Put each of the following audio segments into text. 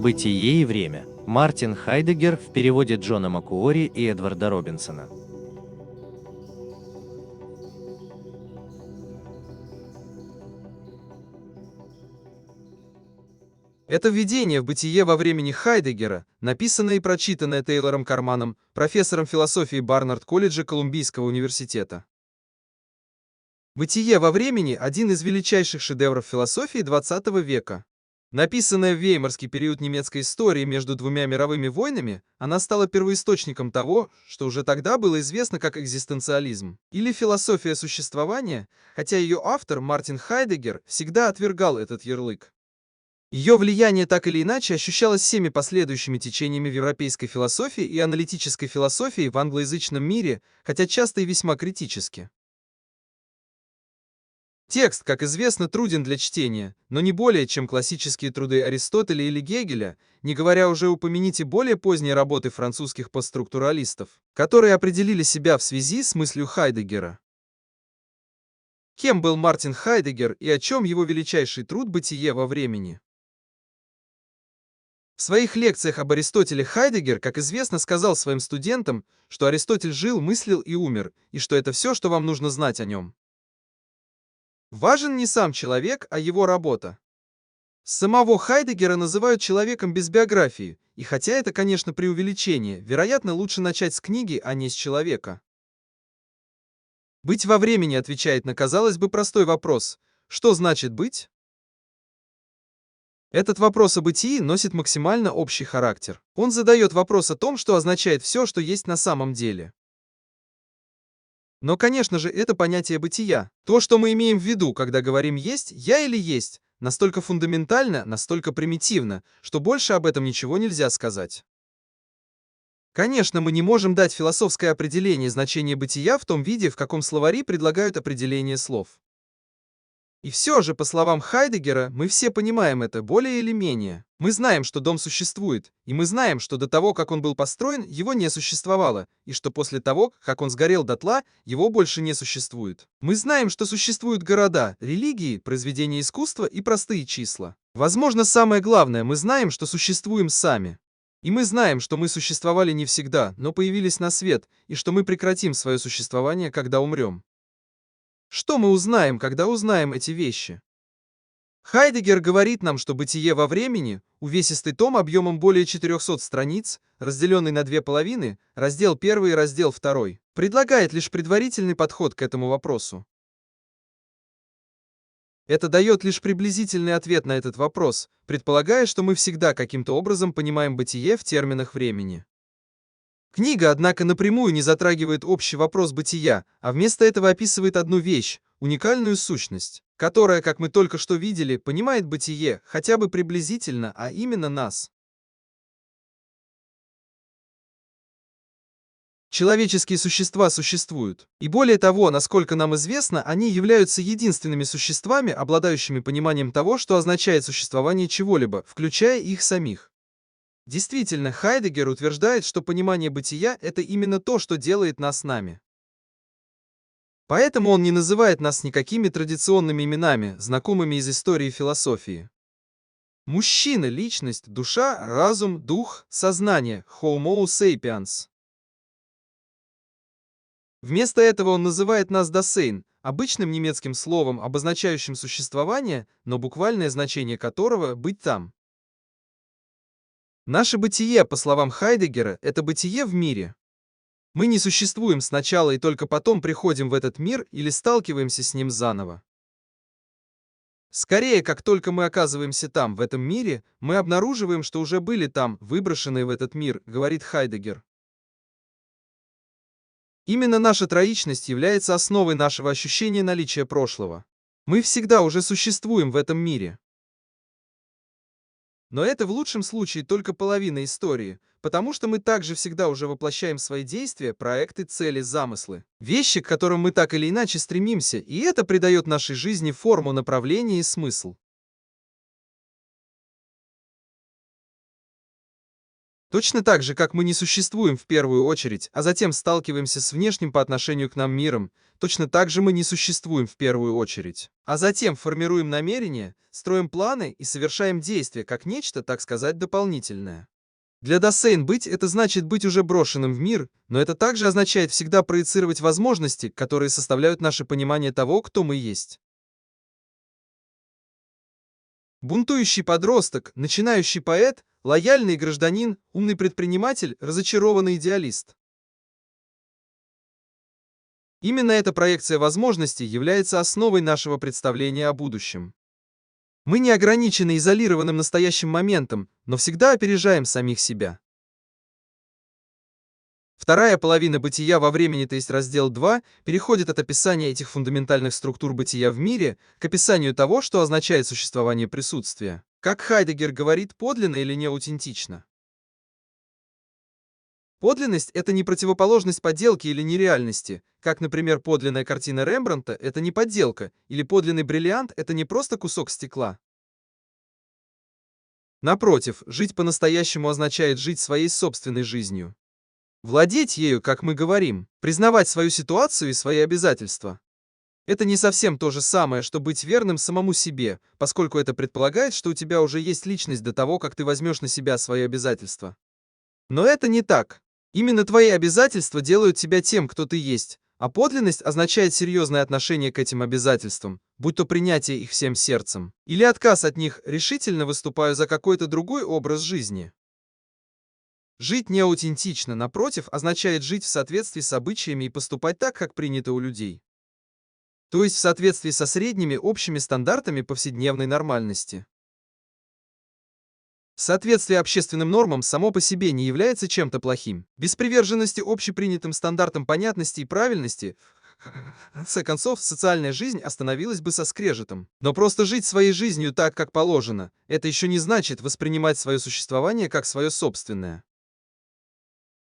Бытие и время. Мартин Хайдеггер в переводе Джона Макуори и Эдварда Робинсона. Это введение в бытие во времени Хайдеггера, написанное и прочитанное Тейлором Карманом, профессором философии Барнард-колледжа Колумбийского университета. Бытие во времени – один из величайших шедевров философии XX века. Написанная в веймарский период немецкой истории между двумя мировыми войнами, она стала первоисточником того, что уже тогда было известно как экзистенциализм или философия существования, хотя ее автор Мартин Хайдеггер всегда отвергал этот ярлык. Ее влияние так или иначе ощущалось всеми последующими течениями в европейской философии и аналитической философии в англоязычном мире, хотя часто и весьма критически. Текст, как известно, труден для чтения, но не более, чем классические труды Аристотеля или Гегеля, не говоря уже упомяните более поздние работы французских постструктуралистов, которые определили себя в связи с мыслью Хайдеггера. Кем был Мартин Хайдеггер и о чем его величайший труд «Бытие во времени»? В своих лекциях об Аристотеле Хайдеггер, как известно, сказал своим студентам, что Аристотель жил, мыслил и умер, и что это все, что вам нужно знать о нем. Важен не сам человек, а его работа. Самого Хайдеггера называют человеком без биографии, и хотя это, конечно, преувеличение, вероятно, лучше начать с книги, а не с человека. Быть во времени отвечает на, казалось бы, простой вопрос: что значит быть? Этот вопрос о бытии носит максимально общий характер. Он задает вопрос о том, что означает все, что есть на самом деле. Но, конечно же, это понятие бытия, то, что мы имеем в виду, когда говорим «есть», «я» или «есть», настолько фундаментально, настолько примитивно, что больше об этом ничего нельзя сказать. Конечно, мы не можем дать философское определение значения бытия в том виде, в каком словари предлагают определение слов. И все же, по словам Хайдеггера, мы все понимаем это более или менее. Мы знаем, что дом существует, и мы знаем, что до того, как он был построен, его не существовало, и что после того, как он сгорел дотла, его больше не существует. Мы знаем, что существуют города, религии, произведения искусства и простые числа. Возможно, самое главное, мы знаем, что существуем сами. И мы знаем, что мы существовали не всегда, но появились на свет, и что мы прекратим свое существование, когда умрем. Что мы узнаем, когда узнаем эти вещи? Хайдеггер говорит нам, что «Бытие во времени» — увесистый том объемом более 400 страниц, разделенный на две половины, раздел 1 и раздел 2, предлагает лишь предварительный подход к этому вопросу. Это дает лишь приблизительный ответ на этот вопрос, предполагая, что мы всегда каким-то образом понимаем бытие в терминах времени. Книга, однако, напрямую не затрагивает общий вопрос бытия, а вместо этого описывает одну вещь, уникальную сущность, которая, как мы только что видели, понимает бытие, хотя бы приблизительно, а именно нас. Человеческие существа существуют. И более того, насколько нам известно, они являются единственными существами, обладающими пониманием того, что означает существование чего-либо, включая их самих. Действительно, Хайдеггер утверждает, что понимание бытия – это именно то, что делает нас нами. Поэтому он не называет нас никакими традиционными именами, знакомыми из истории философии. Мужчина, личность, душа, разум, дух, сознание, Homo sapiens. Вместо этого он называет нас Dasein, обычным немецким словом, обозначающим существование, но буквальное значение которого – быть там. Наше бытие, по словам Хайдеггера, это бытие в мире. Мы не существуем сначала и только потом приходим в этот мир или сталкиваемся с ним заново. Скорее, как только мы оказываемся там, в этом мире, мы обнаруживаем, что уже были там, выброшенные в этот мир, говорит Хайдеггер. Именно наша троичность является основой нашего ощущения наличия прошлого. Мы всегда уже существуем в этом мире. Но это в лучшем случае только половина истории, потому что мы также всегда уже воплощаем свои действия, проекты, цели, замыслы. Вещи, к которым мы так или иначе стремимся, и это придает нашей жизни форму, направление и смысл. Точно так же, как мы не существуем в первую очередь, а затем сталкиваемся с внешним по отношению к нам миром, точно так же мы не существуем в первую очередь, а затем формируем намерения, строим планы и совершаем действия как нечто, так сказать, дополнительное. Для Дасейн быть — это значит быть уже брошенным в мир, но это также означает всегда проецировать возможности, которые составляют наше понимание того, кто мы есть. Бунтующий подросток, начинающий поэт, лояльный гражданин, умный предприниматель, разочарованный идеалист. Именно эта проекция возможностей является основой нашего представления о будущем. Мы не ограничены изолированным настоящим моментом, но всегда опережаем самих себя. Вторая половина бытия во времени, то есть раздел 2, переходит от описания этих фундаментальных структур бытия в мире к описанию того, что означает существование присутствия. Как Хайдеггер говорит, подлинно или не аутентично. Подлинность — это не противоположность подделки или нереальности, как, например, подлинная картина Рембрандта — это не подделка, или подлинный бриллиант — это не просто кусок стекла. Напротив, жить по-настоящему означает жить своей собственной жизнью. Владеть ею, как мы говорим, признавать свою ситуацию и свои обязательства. Это не совсем то же самое, что быть верным самому себе, поскольку это предполагает, что у тебя уже есть личность до того, как ты возьмешь на себя свои обязательства. Но это не так. Именно твои обязательства делают тебя тем, кто ты есть, а подлинность означает серьезное отношение к этим обязательствам, будь то принятие их всем сердцем, или отказ от них, решительно выступаю за какой-то другой образ жизни. Жить неаутентично, напротив, означает жить в соответствии с обычаями и поступать так, как принято у людей. То есть в соответствии со средними общими стандартами повседневной нормальности. Соответствие общественным нормам само по себе не является чем-то плохим. Без приверженности общепринятым стандартам понятности и правильности, в конце концов, социальная жизнь остановилась бы со скрежетом. Но просто жить своей жизнью так, как положено, это еще не значит воспринимать свое существование как свое собственное.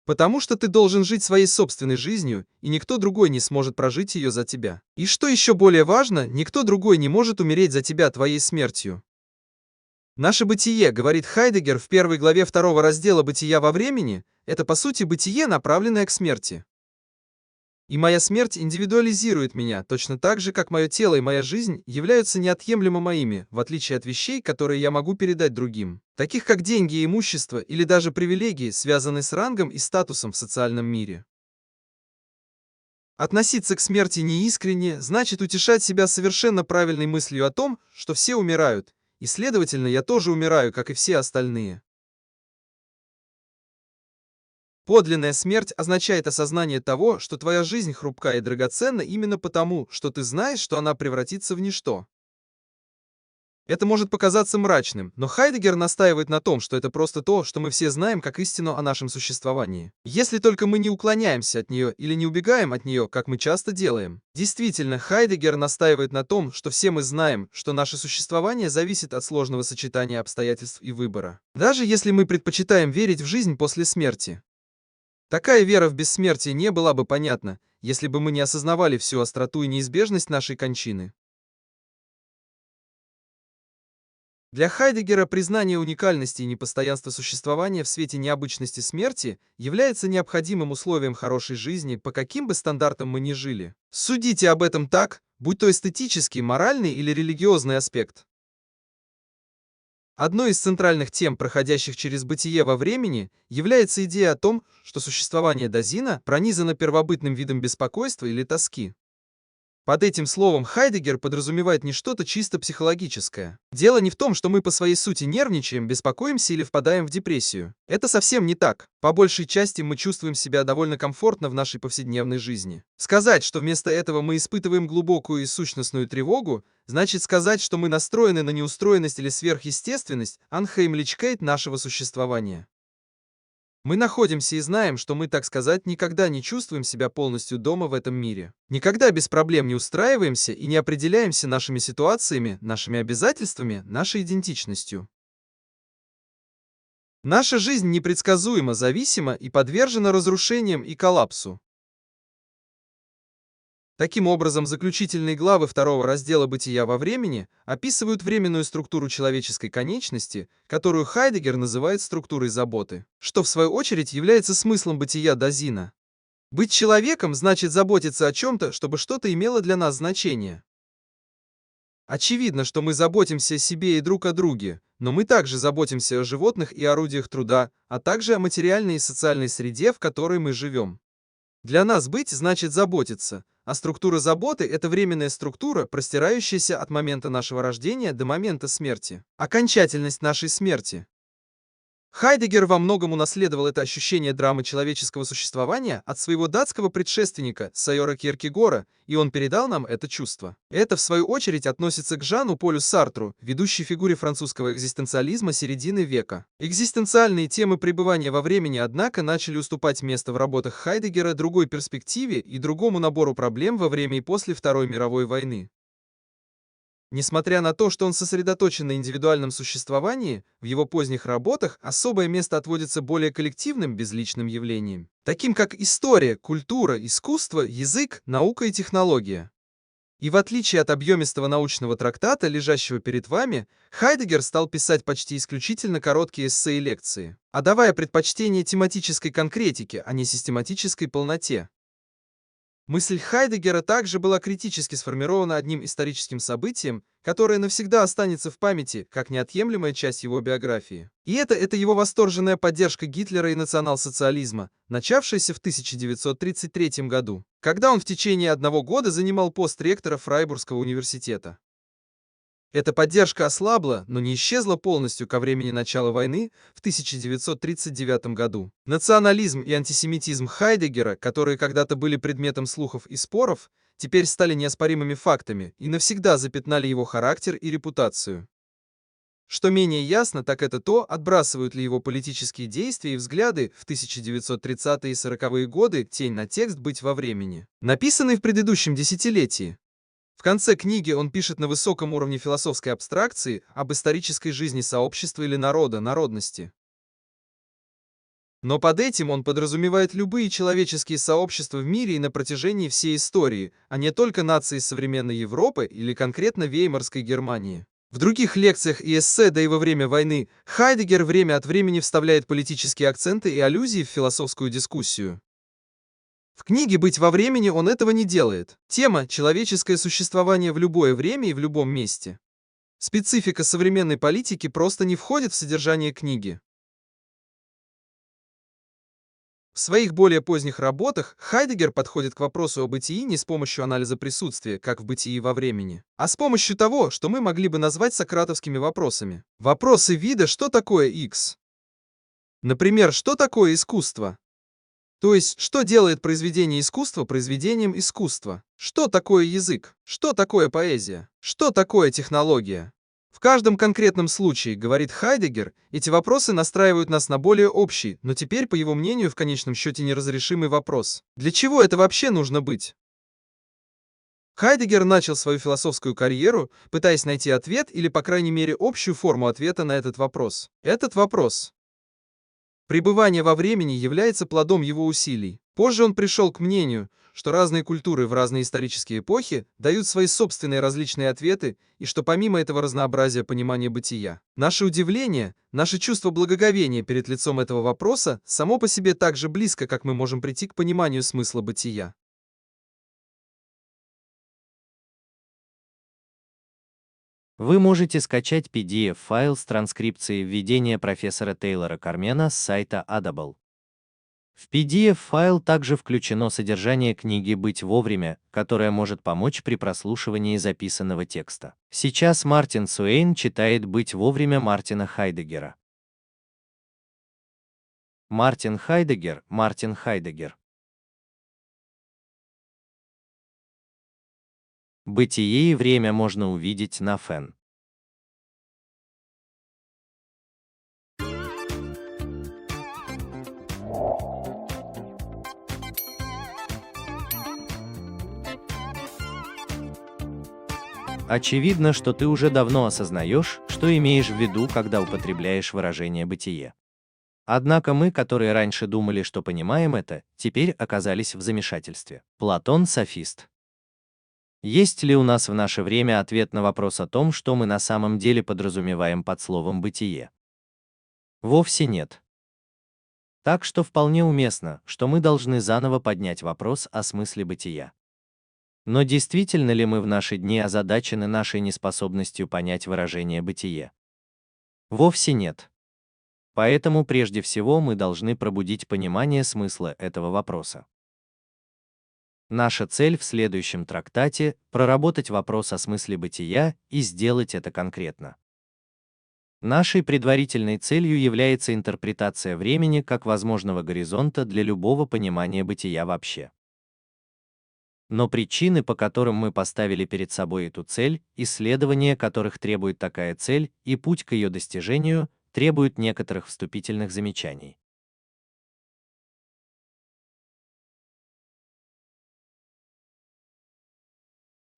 Потому что ты должен жить своей собственной жизнью, и никто другой не сможет прожить ее за тебя. И что еще более важно, никто другой не может умереть за тебя твоей смертью. Наше бытие, говорит Хайдеггер в первой главе второго раздела «Бытия во времени», это по сути бытие, направленное к смерти. И моя смерть индивидуализирует меня, точно так же, как мое тело и моя жизнь являются неотъемлемо моими, в отличие от вещей, которые я могу передать другим, таких как деньги и имущество или даже привилегии, связанные с рангом и статусом в социальном мире. Относиться к смерти неискренне значит утешать себя совершенно правильной мыслью о том, что все умирают, и, следовательно, я тоже умираю, как и все остальные. Подлинная смерть означает осознание того, что твоя жизнь хрупка и драгоценна именно потому, что ты знаешь, что она превратится в ничто. Это может показаться мрачным, но Хайдеггер настаивает на том, что это просто то, что мы все знаем как истину о нашем существовании. Если только мы не уклоняемся от нее или не убегаем от нее, как мы часто делаем. Действительно, Хайдеггер настаивает на том, что все мы знаем, что наше существование зависит от сложного сочетания обстоятельств и выбора. Даже если мы предпочитаем верить в жизнь после смерти. Такая вера в бессмертие не была бы понятна, если бы мы не осознавали всю остроту и неизбежность нашей кончины. Для Хайдеггера признание уникальности и непостоянства существования в свете необычности смерти является необходимым условием хорошей жизни, по каким бы стандартам мы ни жили. Судите об этом так, будь то эстетический, моральный или религиозный аспект. Одной из центральных тем, проходящих через бытие во времени, является идея о том, что существование Дазина пронизано первобытным видом беспокойства или тоски. Под этим словом Хайдеггер подразумевает не что-то чисто психологическое. Дело не в том, что мы по своей сути нервничаем, беспокоимся или впадаем в депрессию. Это совсем не так. По большей части мы чувствуем себя довольно комфортно в нашей повседневной жизни. Сказать, что вместо этого мы испытываем глубокую и сущностную тревогу, значит сказать, что мы настроены на неустроенность или сверхъестественность, анхеймличкейт нашего существования. Мы находимся и знаем, что мы, так сказать, никогда не чувствуем себя полностью дома в этом мире. Никогда без проблем не устраиваемся и не определяемся нашими ситуациями, нашими обязательствами, нашей идентичностью. Наша жизнь непредсказуема, зависима и подвержена разрушениям и коллапсу. Таким образом, заключительные главы второго раздела «Бытия во времени» описывают временную структуру человеческой конечности, которую Хайдеггер называет структурой заботы, что в свою очередь является смыслом бытия Дазина. Быть человеком значит заботиться о чем-то, чтобы что-то имело для нас значение. Очевидно, что мы заботимся о себе и друг о друге, но мы также заботимся о животных и орудиях труда, а также о материальной и социальной среде, в которой мы живем. Для нас быть значит заботиться, а структура заботы – это временная структура, простирающаяся от момента нашего рождения до момента смерти. Окончательность нашей смерти. Хайдеггер во многом унаследовал это ощущение драмы человеческого существования от своего датского предшественника Сайора Кьеркегора, и он передал нам это чувство. Это, в свою очередь, относится к Жану Полю Сартру, ведущей фигуре французского экзистенциализма середины века. Экзистенциальные темы пребывания во времени, однако, начали уступать место в работах Хайдеггера другой перспективе и другому набору проблем во время и после Второй мировой войны. Несмотря на то, что он сосредоточен на индивидуальном существовании, в его поздних работах особое место отводится более коллективным безличным явлениям, таким как история, культура, искусство, язык, наука и технология. И в отличие от объемистого научного трактата, лежащего перед вами, Хайдеггер стал писать почти исключительно короткие эссе и лекции, отдавая предпочтение тематической конкретике, а не систематической полноте. Мысль Хайдеггера также была критически сформирована одним историческим событием, которое навсегда останется в памяти, как неотъемлемая часть его биографии. И это его восторженная поддержка Гитлера и национал-социализма, начавшаяся в 1933 году, когда он в течение одного года занимал пост ректора Фрайбургского университета. Эта поддержка ослабла, но не исчезла полностью ко времени начала войны в 1939 году. Национализм и антисемитизм Хайдеггера, которые когда-то были предметом слухов и споров, теперь стали неоспоримыми фактами и навсегда запятнали его характер и репутацию. Что менее ясно, так это то, отбрасывают ли его политические действия и взгляды в 1930-е и 40-е годы тень на текст «Быть во времени», написанный в предыдущем десятилетии. В конце книги он пишет на высоком уровне философской абстракции об исторической жизни сообщества или народа, народности. Но под этим он подразумевает любые человеческие сообщества в мире и на протяжении всей истории, а не только нации современной Европы или конкретно Веймарской Германии. В других лекциях и эссе, да и во время войны, Хайдеггер время от времени вставляет политические акценты и аллюзии в философскую дискуссию. В книге «Быть во времени» он этого не делает. Тема – человеческое существование в любое время и в любом месте. Специфика современной политики просто не входит в содержание книги. В своих более поздних работах Хайдеггер подходит к вопросу о бытии не с помощью анализа присутствия, как в «Бытии во времени», а с помощью того, что мы могли бы назвать сократовскими вопросами. Вопросы вида «Что такое X?». Например, что такое искусство? То есть, что делает произведение искусства произведением искусства? Что такое язык? Что такое поэзия? Что такое технология? В каждом конкретном случае, говорит Хайдеггер, эти вопросы настраивают нас на более общий, но теперь, по его мнению, в конечном счете неразрешимый вопрос. Для чего это вообще нужно быть? Хайдеггер начал свою философскую карьеру, пытаясь найти ответ или, по крайней мере, общую форму ответа на этот вопрос. Этот вопрос. Пребывание во времени является плодом его усилий. Позже он пришел к мнению, что разные культуры в разные исторические эпохи дают свои собственные различные ответы, и что помимо этого разнообразия понимания бытия, наше удивление, наше чувство благоговения перед лицом этого вопроса само по себе так же близко, как мы можем прийти к пониманию смысла бытия. Вы можете скачать PDF-файл с транскрипцией введения профессора Тейлора Кармена с сайта Audible. В PDF-файл также включено содержание книги «Быть вовремя», которое может помочь при прослушивании записанного текста. Сейчас Мартин Суэйн читает «Быть вовремя» Мартина Хайдеггера. Мартин Хайдеггер. Бытие и время можно увидеть на ФН. Очевидно, что ты уже давно осознаешь, что имеешь в виду, когда употребляешь выражение «бытие». Однако мы, которые раньше думали, что понимаем это, теперь оказались в замешательстве. Платон – софист. Есть ли у нас в наше время ответ на вопрос о том, что мы на самом деле подразумеваем под словом «бытие»? Вовсе нет. Так что вполне уместно, что мы должны заново поднять вопрос о смысле бытия. Но действительно ли мы в наши дни озадачены нашей неспособностью понять выражение «бытие»? Вовсе нет. Поэтому прежде всего мы должны пробудить понимание смысла этого вопроса. Наша цель в следующем трактате – проработать вопрос о смысле бытия и сделать это конкретно. Нашей предварительной целью является интерпретация времени как возможного горизонта для любого понимания бытия вообще. Но причины, по которым мы поставили перед собой эту цель, исследования которых требует такая цель, и путь к ее достижению, требуют некоторых вступительных замечаний.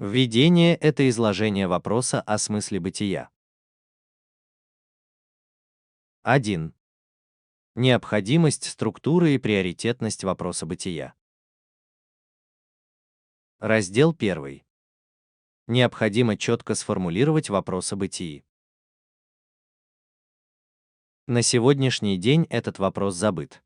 Введение – это изложение вопроса о смысле бытия. 1. Необходимость, структура и приоритетность вопроса бытия. Раздел 1. Необходимо четко сформулировать вопрос о бытии. На сегодняшний день этот вопрос забыт.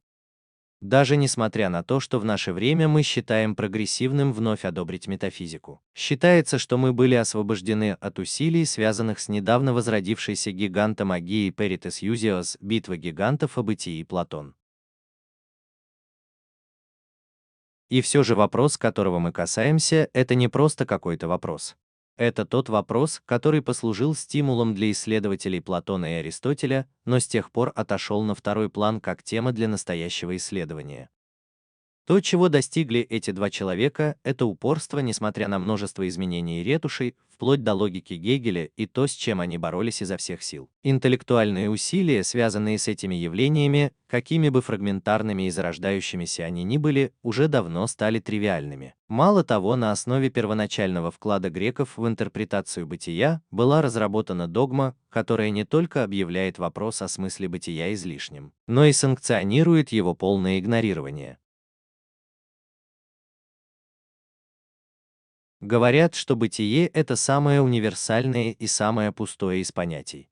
Даже несмотря на то, что в наше время мы считаем прогрессивным вновь одобрить метафизику. Считается, что мы были освобождены от усилий, связанных с недавно возродившейся гигантомагией Перитес Юзиос, битва гигантов о бытии Платон. И все же вопрос, которого мы касаемся, это не просто какой-то вопрос. Это тот вопрос, который послужил стимулом для исследователей Платона и Аристотеля, но с тех пор отошел на второй план как тема для настоящего исследования. То, чего достигли эти два человека, это упорство, несмотря на множество изменений и ретушей, вплоть до логики Гегеля и то, с чем они боролись изо всех сил. Интеллектуальные усилия, связанные с этими явлениями, какими бы фрагментарными и зарождающимися они ни были, уже давно стали тривиальными. Мало того, на основе первоначального вклада греков в интерпретацию бытия была разработана догма, которая не только объявляет вопрос о смысле бытия излишним, но и санкционирует его полное игнорирование. Говорят, что бытие – это самое универсальное и самое пустое из понятий.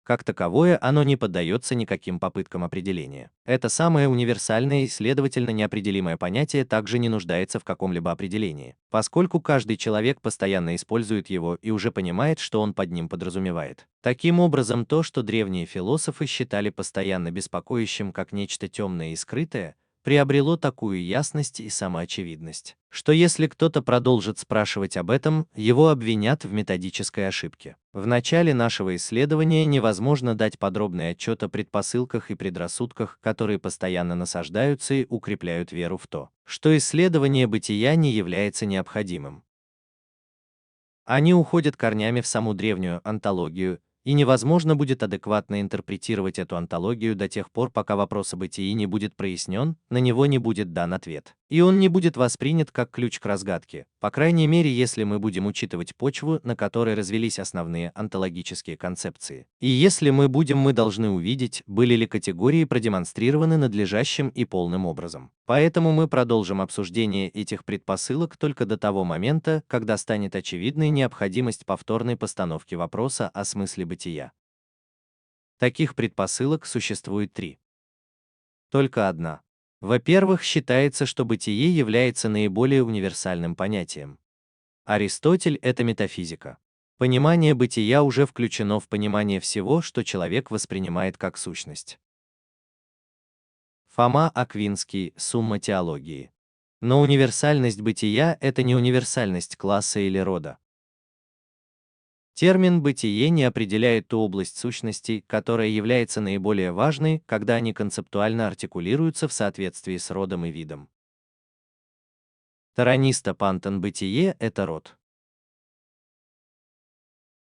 Как таковое, оно не поддается никаким попыткам определения. Это самое универсальное и, следовательно, неопределимое понятие также не нуждается в каком-либо определении, поскольку каждый человек постоянно использует его и уже понимает, что он под ним подразумевает. Таким образом, то, что древние философы считали постоянно беспокоящим как нечто темное и скрытое, приобрело такую ясность и самоочевидность, что если кто-то продолжит спрашивать об этом, его обвинят в методической ошибке. В начале нашего исследования невозможно дать подробный отчет о предпосылках и предрассудках, которые постоянно насаждаются и укрепляют веру в то, что исследование бытия не является необходимым. Они уходят корнями в саму древнюю онтологию, и невозможно будет адекватно интерпретировать эту онтологию до тех пор, пока вопрос о бытии не будет прояснен, на него не будет дан ответ. И он не будет воспринят как ключ к разгадке, по крайней мере, если мы будем учитывать почву, на которой развились основные онтологические концепции. И если мы должны увидеть, были ли категории продемонстрированы надлежащим и полным образом. Поэтому мы продолжим обсуждение этих предпосылок только до того момента, когда станет очевидной необходимость повторной постановки вопроса о смысле бытия. Таких предпосылок существует 3. Только одна. Во-первых, считается, что бытие является наиболее универсальным понятием. Аристотель – это метафизика. Понимание бытия уже включено в понимание всего, что человек воспринимает как сущность. Фома Аквинский, Сумма теологии. Но универсальность бытия – это не универсальность класса или рода. Термин «бытие» не определяет ту область сущностей, которая является наиболее важной, когда они концептуально артикулируются в соответствии с родом и видом. Тараниста Пантон бытие – это род.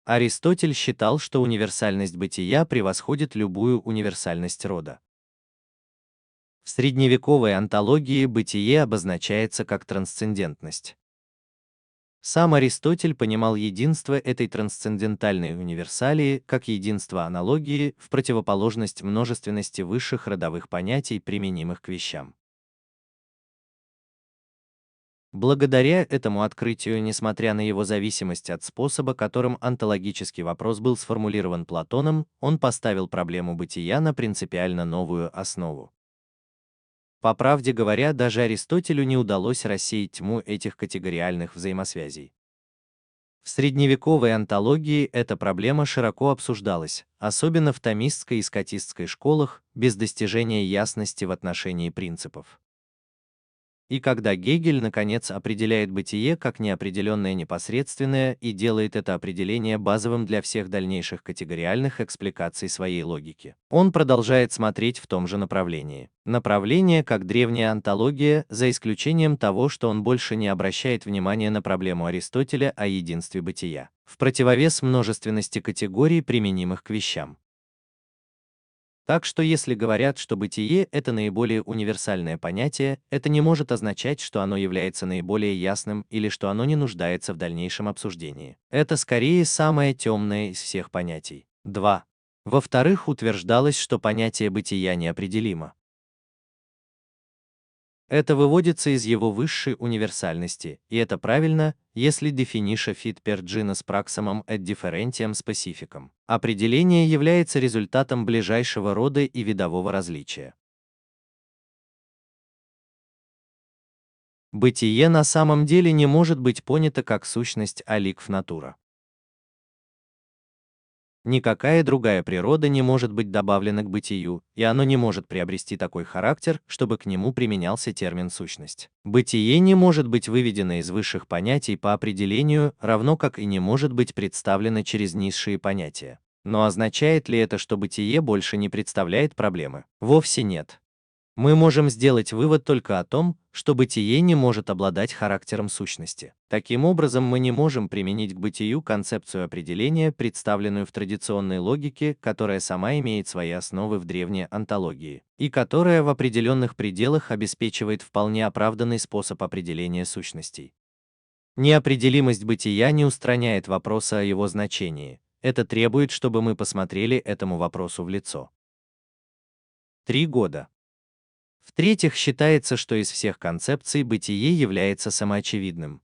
Аристотель считал, что универсальность бытия превосходит любую универсальность рода. В средневековой онтологии бытие обозначается как трансцендентность. Сам Аристотель понимал единство этой трансцендентальной универсалии как единство аналогии в противоположность множественности высших родовых понятий, применимых к вещам. Благодаря этому открытию, несмотря на его зависимость от способа, которым онтологический вопрос был сформулирован Платоном, он поставил проблему бытия на принципиально новую основу. По правде говоря, даже Аристотелю не удалось рассеять тьму этих категориальных взаимосвязей. В средневековой онтологии эта проблема широко обсуждалась, особенно в томистской и скотистской школах, без достижения ясности в отношении принципов. И когда Гегель, наконец, определяет бытие как неопределенное непосредственное и делает это определение базовым для всех дальнейших категориальных экспликаций своей логики, он продолжает смотреть в том же направлении. Направление, как древняя онтология, за исключением того, что он больше не обращает внимания на проблему Аристотеля о единстве бытия, в противовес множественности категорий, применимых к вещам. Так что если говорят, что бытие — это наиболее универсальное понятие, это не может означать, что оно является наиболее ясным или что оно не нуждается в дальнейшем обсуждении. Это скорее самое темное из всех понятий. 2. Во-вторых, утверждалось, что понятие бытия неопределимо. Это выводится из его высшей универсальности, и это правильно, если definisce fit per genus praximum et differentiam specificum. Определение является результатом ближайшего рода и видового различия. Бытие на самом деле не может быть понято как сущность аликв натура. Никакая другая природа не может быть добавлена к бытию, и оно не может приобрести такой характер, чтобы к нему применялся термин «сущность». Бытие не может быть выведено из высших понятий по определению, равно как и не может быть представлено через низшие понятия. Но означает ли это, что бытие больше не представляет проблемы? Вовсе нет. Мы можем сделать вывод только о том, что бытие не может обладать характером сущности. Таким образом, мы не можем применить к бытию концепцию определения, представленную в традиционной логике, которая сама имеет свои основы в древней онтологии, и которая в определенных пределах обеспечивает вполне оправданный способ определения сущностей. Неопределимость бытия не устраняет вопроса о его значении. Это требует, чтобы мы посмотрели этому вопросу в лицо. 3 года. В-третьих, считается, что из всех концепций бытие является самоочевидным.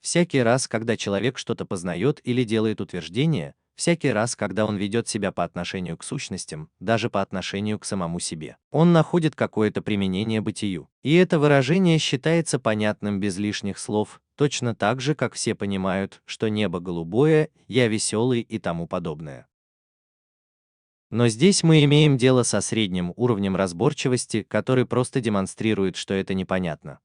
Всякий раз, когда человек что-то познает или делает утверждение, всякий раз, когда он ведет себя по отношению к сущностям, даже по отношению к самому себе, он находит какое-то применение бытию. И это выражение считается понятным без лишних слов, точно так же, как все понимают, что небо голубое, я веселый и тому подобное. Но здесь мы имеем дело со средним уровнем разборчивости, который просто демонстрирует, что это непонятно.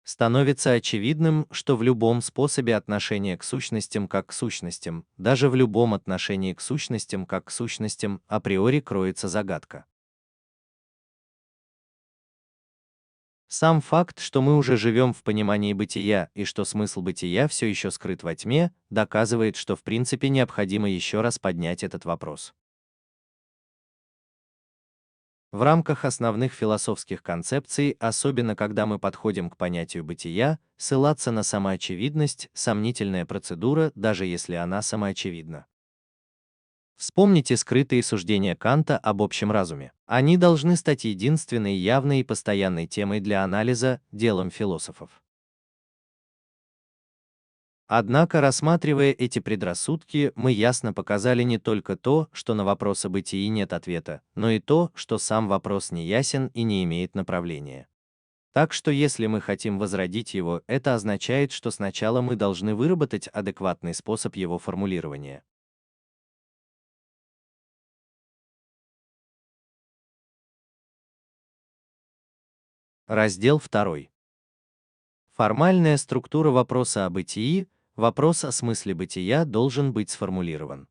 Становится очевидным, что в любом способе отношения к сущностям как к сущностям, даже в любом отношении к сущностям как к сущностям, априори кроется загадка. Сам факт, что мы уже живем в понимании бытия и что смысл бытия все еще скрыт во тьме, доказывает, что в принципе необходимо еще раз поднять этот вопрос. В рамках основных философских концепций, особенно когда мы подходим к понятию бытия, ссылаться на самоочевидность — сомнительная процедура, даже если она самоочевидна. Вспомните скрытые суждения Канта об общем разуме. Они должны стать единственной явной и постоянной темой для анализа, делом философов. Однако, рассматривая эти предрассудки, мы ясно показали не только то, что на вопрос о бытии нет ответа, но и то, что сам вопрос неясен и не имеет направления. Так что если мы хотим возродить его, это означает, что сначала мы должны выработать адекватный способ его формулирования. Раздел 2. Формальная структура вопроса о бытии. Вопрос о смысле бытия должен быть сформулирован.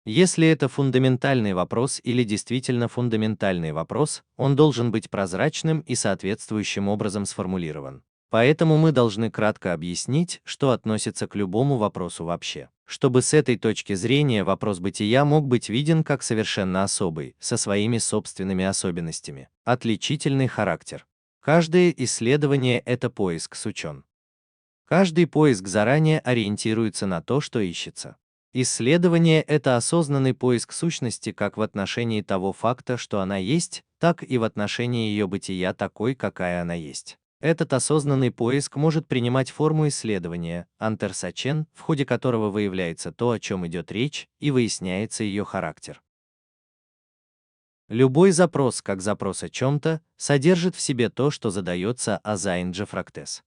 Если это фундаментальный вопрос или действительно фундаментальный вопрос, он должен быть прозрачным и соответствующим образом сформулирован. Поэтому мы должны кратко объяснить, что относится к любому вопросу вообще, чтобы с этой точки зрения вопрос бытия мог быть виден как совершенно особый, со своими собственными особенностями, отличительный характер. Каждое исследование — это поиск сучен. Каждый поиск заранее ориентируется на то, что ищется. Исследование — это осознанный поиск сущности как в отношении того факта, что она есть, так и в отношении ее бытия такой, какая она есть. Этот осознанный поиск может принимать форму исследования, антер-сачен, в ходе которого выявляется то, о чем идет речь, и выясняется ее характер. Любой запрос, как запрос о чем-то, содержит в себе то, что задается азайн джефрактес.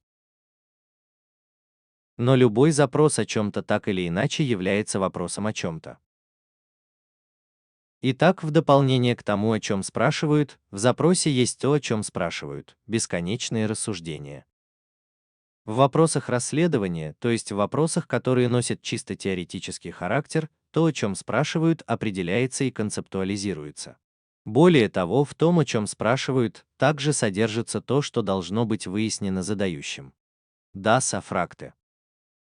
Но любой запрос о чем-то так или иначе является вопросом о чем-то. Итак, в дополнение к тому, о чем спрашивают, в запросе есть то, о чем спрашивают, бесконечные рассуждения. В вопросах расследования, то есть в вопросах, которые носят чисто теоретический характер, то, о чем спрашивают, определяется и концептуализируется. Более того, в том, о чем спрашивают, также содержится то, что должно быть выяснено задающим. Даса фракте.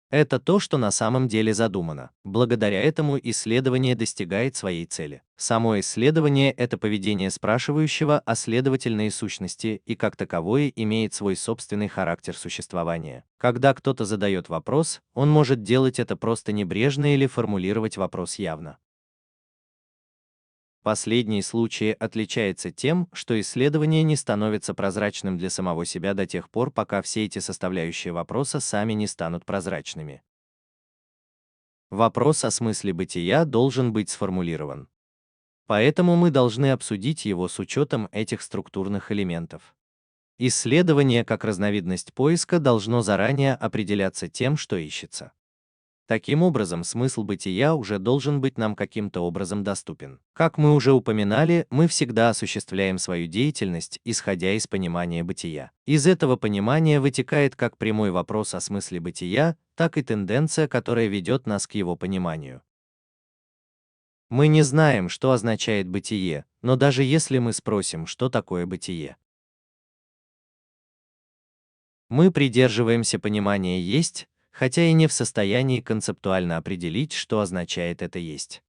Это то, что на самом деле задумано. Благодаря этому исследование достигает своей цели. Само исследование — это поведение спрашивающего, а следовательно и сущности, и как таковое имеет свой собственный характер существования. Когда кто-то задает вопрос, он может делать это просто небрежно или формулировать вопрос явно. Последний случай отличается тем, что исследование не становится прозрачным для самого себя до тех пор, пока все эти составляющие вопроса сами не станут прозрачными. Вопрос о смысле бытия должен быть сформулирован. Поэтому мы должны обсудить его с учетом этих структурных элементов. Исследование как разновидность поиска должно заранее определяться тем, что ищется. Таким образом, смысл бытия уже должен быть нам каким-то образом доступен. Как мы уже упоминали, мы всегда осуществляем свою деятельность, исходя из понимания бытия. Из этого понимания вытекает как прямой вопрос о смысле бытия, так и тенденция, которая ведет нас к его пониманию. Мы не знаем, что означает бытие, но даже если мы спросим, что такое бытие, мы придерживаемся понимания «есть», хотя и не в состоянии концептуально определить, что означает это «есть».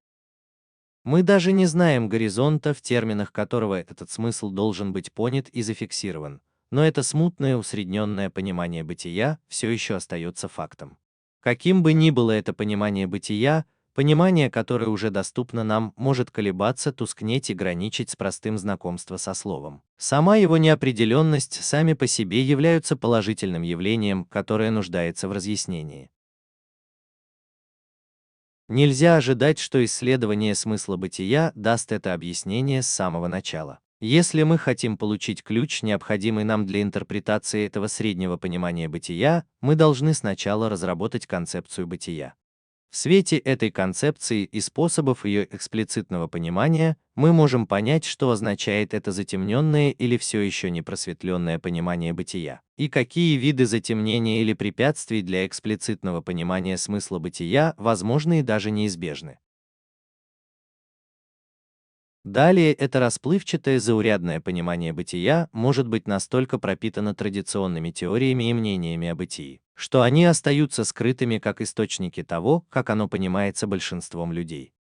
Мы даже не знаем горизонта, в терминах которого этот смысл должен быть понят и зафиксирован, но это смутное усредненное понимание бытия все еще остается фактом. Каким бы ни было это понимание бытия, понимание, которое уже доступно нам, может колебаться, тускнеть и граничить с простым знакомством со словом. Сама его неопределенность сами по себе являются положительным явлением, которое нуждается в разъяснении. Нельзя ожидать, что исследование смысла бытия даст это объяснение с самого начала. Если мы хотим получить ключ, необходимый нам для интерпретации этого среднего понимания бытия, мы должны сначала разработать концепцию бытия. В свете этой концепции и способов ее эксплицитного понимания мы можем понять, что означает это затемненное или все еще не просветленное понимание бытия, и какие виды затемнения или препятствий для эксплицитного понимания смысла бытия возможны и даже неизбежны. Далее это расплывчатое заурядное понимание бытия может быть настолько пропитано традиционными теориями и мнениями о бытии, что они остаются скрытыми как источники того, как оно понимается большинством людей.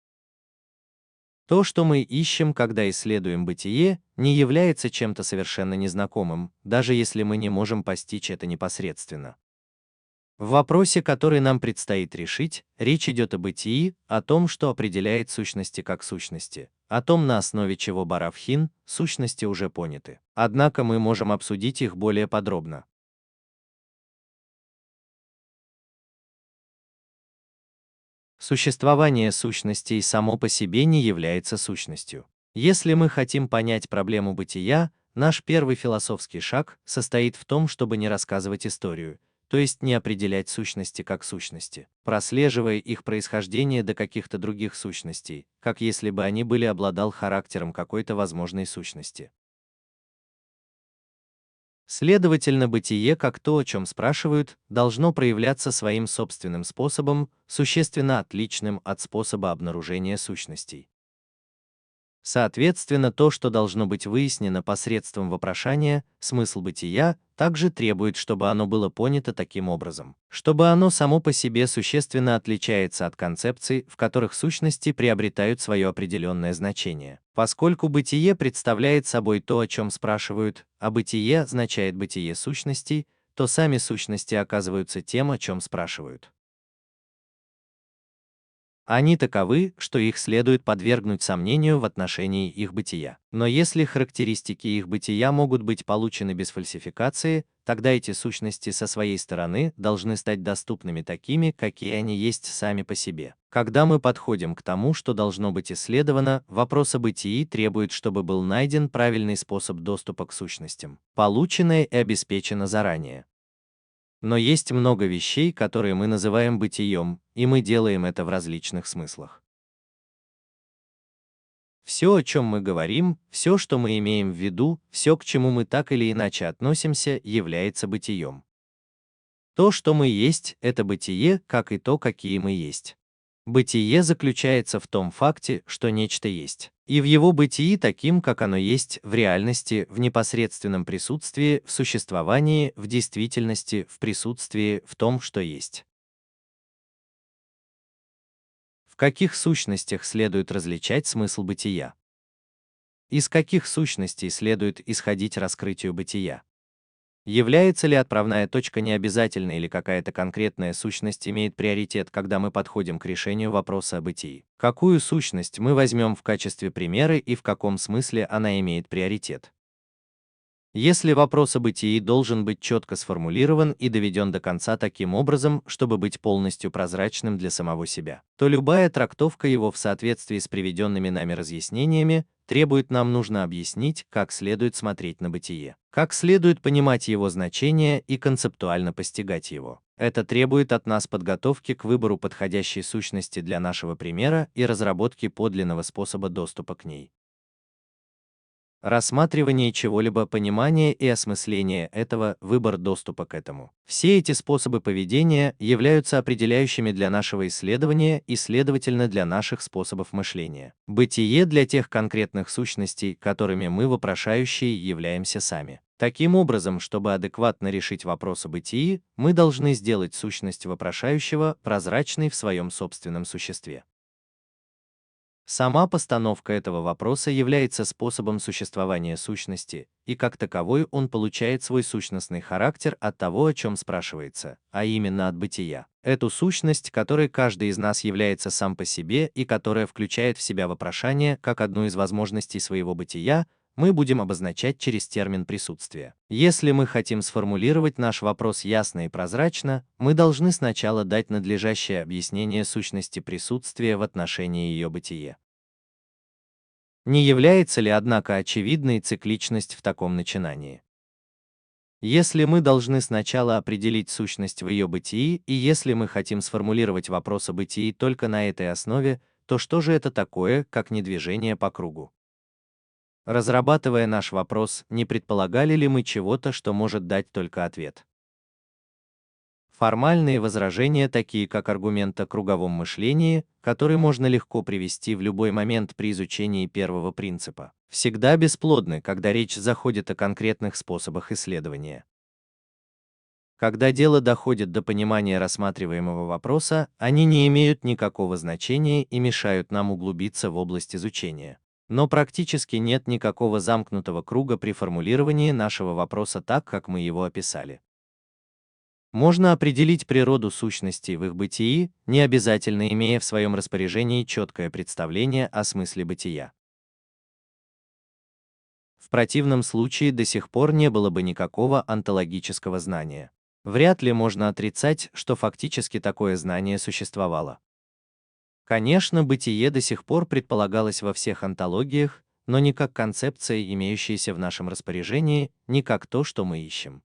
То, что мы ищем, когда исследуем бытие, не является чем-то совершенно незнакомым, даже если мы не можем постичь это непосредственно. В вопросе, который нам предстоит решить, речь идет о бытии, о том, что определяет сущности как сущности, о том, на основе чего Баравхин, сущности уже поняты. Однако мы можем обсудить их более подробно. Существование сущностей само по себе не является сущностью. Если мы хотим понять проблему бытия, наш первый философский шаг состоит в том, чтобы не рассказывать историю, то есть не определять сущности как сущности, прослеживая их происхождение до каких-то других сущностей, как если бы они были обладал характером какой-то возможной сущности. Следовательно, бытие, как то, о чем спрашивают, должно проявляться своим собственным способом, существенно отличным от способа обнаружения сущностей. Соответственно, то, что должно быть выяснено посредством вопрошания, смысл бытия, также требует, чтобы оно было понято таким образом, чтобы оно само по себе существенно отличается от концепций, в которых сущности приобретают свое определенное значение. Поскольку бытие представляет собой то, о чем спрашивают, а бытие означает бытие сущностей, то сами сущности оказываются тем, о чем спрашивают. Они таковы, что их следует подвергнуть сомнению в отношении их бытия. Но если характеристики их бытия могут быть получены без фальсификации, тогда эти сущности со своей стороны должны стать доступными такими, какие они есть сами по себе. Когда мы подходим к тому, что должно быть исследовано, вопрос о бытии требует, чтобы был найден правильный способ доступа к сущностям, полученное и обеспечено заранее. Но есть много вещей, которые мы называем бытием, и мы делаем это в различных смыслах. Все, о чем мы говорим, все, что мы имеем в виду, все, к чему мы так или иначе относимся, является бытием. То, что мы есть, это бытие, как и то, какие мы есть. Бытие заключается в том факте, что нечто есть. И в его бытии таким, как оно есть, в реальности, в непосредственном присутствии, в существовании, в действительности, в присутствии, в том, что есть. В каких сущностях следует различать смысл бытия? Из каких сущностей следует исходить раскрытию бытия? Является ли отправная точка необязательной или какая-то конкретная сущность имеет приоритет, когда мы подходим к решению вопроса о бытии? Какую сущность мы возьмем в качестве примера и в каком смысле она имеет приоритет? Если вопрос о бытии должен быть четко сформулирован и доведен до конца таким образом, чтобы быть полностью прозрачным для самого себя, то любая трактовка его в соответствии с приведенными нами разъяснениями требует нам нужно объяснить, как следует смотреть на бытие, как следует понимать его значение и концептуально постигать его. Это требует от нас подготовки к выбору подходящей сущности для нашего примера и разработки подлинного способа доступа к ней. Рассматривание чего-либо, понимание и осмысление этого, выбор доступа к этому. Все эти способы поведения являются определяющими для нашего исследования и, следовательно, для наших способов мышления. Бытие для тех конкретных сущностей, которыми мы, вопрошающие, являемся сами. Таким образом, чтобы адекватно решить вопрос о бытии, мы должны сделать сущность вопрошающего прозрачной в своем собственном существе. Сама постановка этого вопроса является способом существования сущности, и как таковой он получает свой сущностный характер от того, о чем спрашивается, а именно от бытия. Эту сущность, которой каждый из нас является сам по себе и которая включает в себя вопрошание как одну из возможностей своего бытия, мы будем обозначать через термин присутствия. Если мы хотим сформулировать наш вопрос ясно и прозрачно, мы должны сначала дать надлежащее объяснение сущности присутствия в отношении ее бытия. Не является ли, однако, очевидной цикличность в таком начинании? Если мы должны сначала определить сущность в ее бытии, и если мы хотим сформулировать вопрос о бытии только на этой основе, то что же это такое, как не движение по кругу? Разрабатывая наш вопрос, не предполагали ли мы чего-то, что может дать только ответ? Формальные возражения, такие как аргумент о круговом мышлении, который можно легко привести в любой момент при изучении первого принципа, всегда бесплодны, когда речь заходит о конкретных способах исследования. Когда дело доходит до понимания рассматриваемого вопроса, они не имеют никакого значения и мешают нам углубиться в область изучения. Но практически нет никакого замкнутого круга при формулировании нашего вопроса так, как мы его описали. Можно определить природу сущностей в их бытии, не обязательно имея в своем распоряжении четкое представление о смысле бытия. В противном случае до сих пор не было бы никакого онтологического знания. Вряд ли можно отрицать, что фактически такое знание существовало. Конечно, бытие до сих пор предполагалось во всех онтологиях, но не как концепция, имеющаяся в нашем распоряжении, не как то, что мы ищем.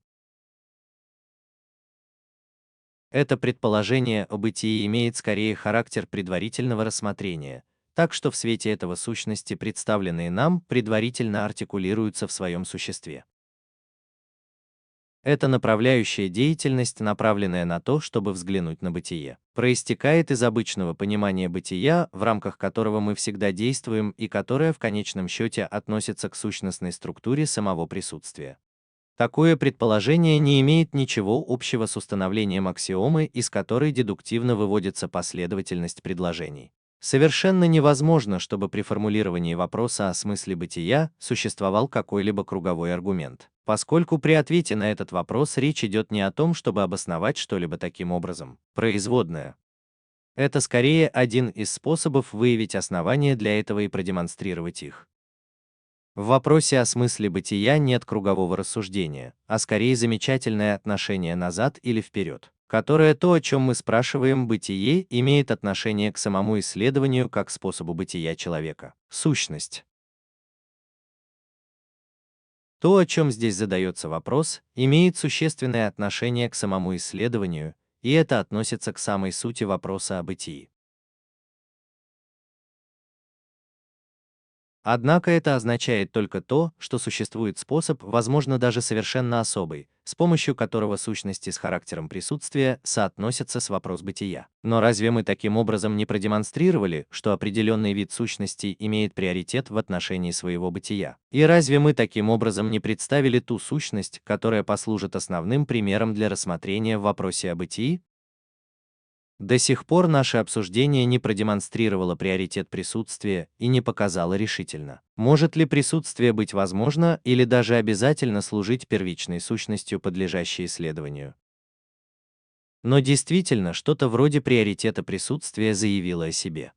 Это предположение о бытии имеет скорее характер предварительного рассмотрения, так что в свете этого сущности, представленные нам, предварительно артикулируются в своем существе. Эта направляющая деятельность, направленная на то, чтобы взглянуть на бытие, проистекает из обычного понимания бытия, в рамках которого мы всегда действуем и которое в конечном счете относится к сущностной структуре самого присутствия. Такое предположение не имеет ничего общего с установлением аксиомы, из которой дедуктивно выводится последовательность предложений. Совершенно невозможно, чтобы при формулировании вопроса о смысле бытия существовал какой-либо круговой аргумент, поскольку при ответе на этот вопрос речь идет не о том, чтобы обосновать что-либо таким образом. Производная. Это скорее один из способов выявить основания для этого и продемонстрировать их. В вопросе о смысле бытия нет кругового рассуждения, а скорее замечательное отношение назад или вперед, которое то, о чем мы спрашиваем, бытие, имеет отношение к самому исследованию как способу бытия человека. Сущность. То, о чем здесь задается вопрос, имеет существенное отношение к самому исследованию, и это относится к самой сути вопроса о бытии. Однако это означает только то, что существует способ, возможно, даже совершенно особый, с помощью которого сущности с характером присутствия соотносятся с вопрос бытия. Но разве мы таким образом не продемонстрировали, что определенный вид сущности имеет приоритет в отношении своего бытия? И разве мы таким образом не представили ту сущность, которая послужит основным примером для рассмотрения в вопросе о бытии? До сих пор наше обсуждение не продемонстрировало приоритет присутствия и не показало решительно, может ли присутствие быть возможно или даже обязательно служить первичной сущностью, подлежащей исследованию. Но действительно, что-то вроде приоритета присутствия заявило о себе.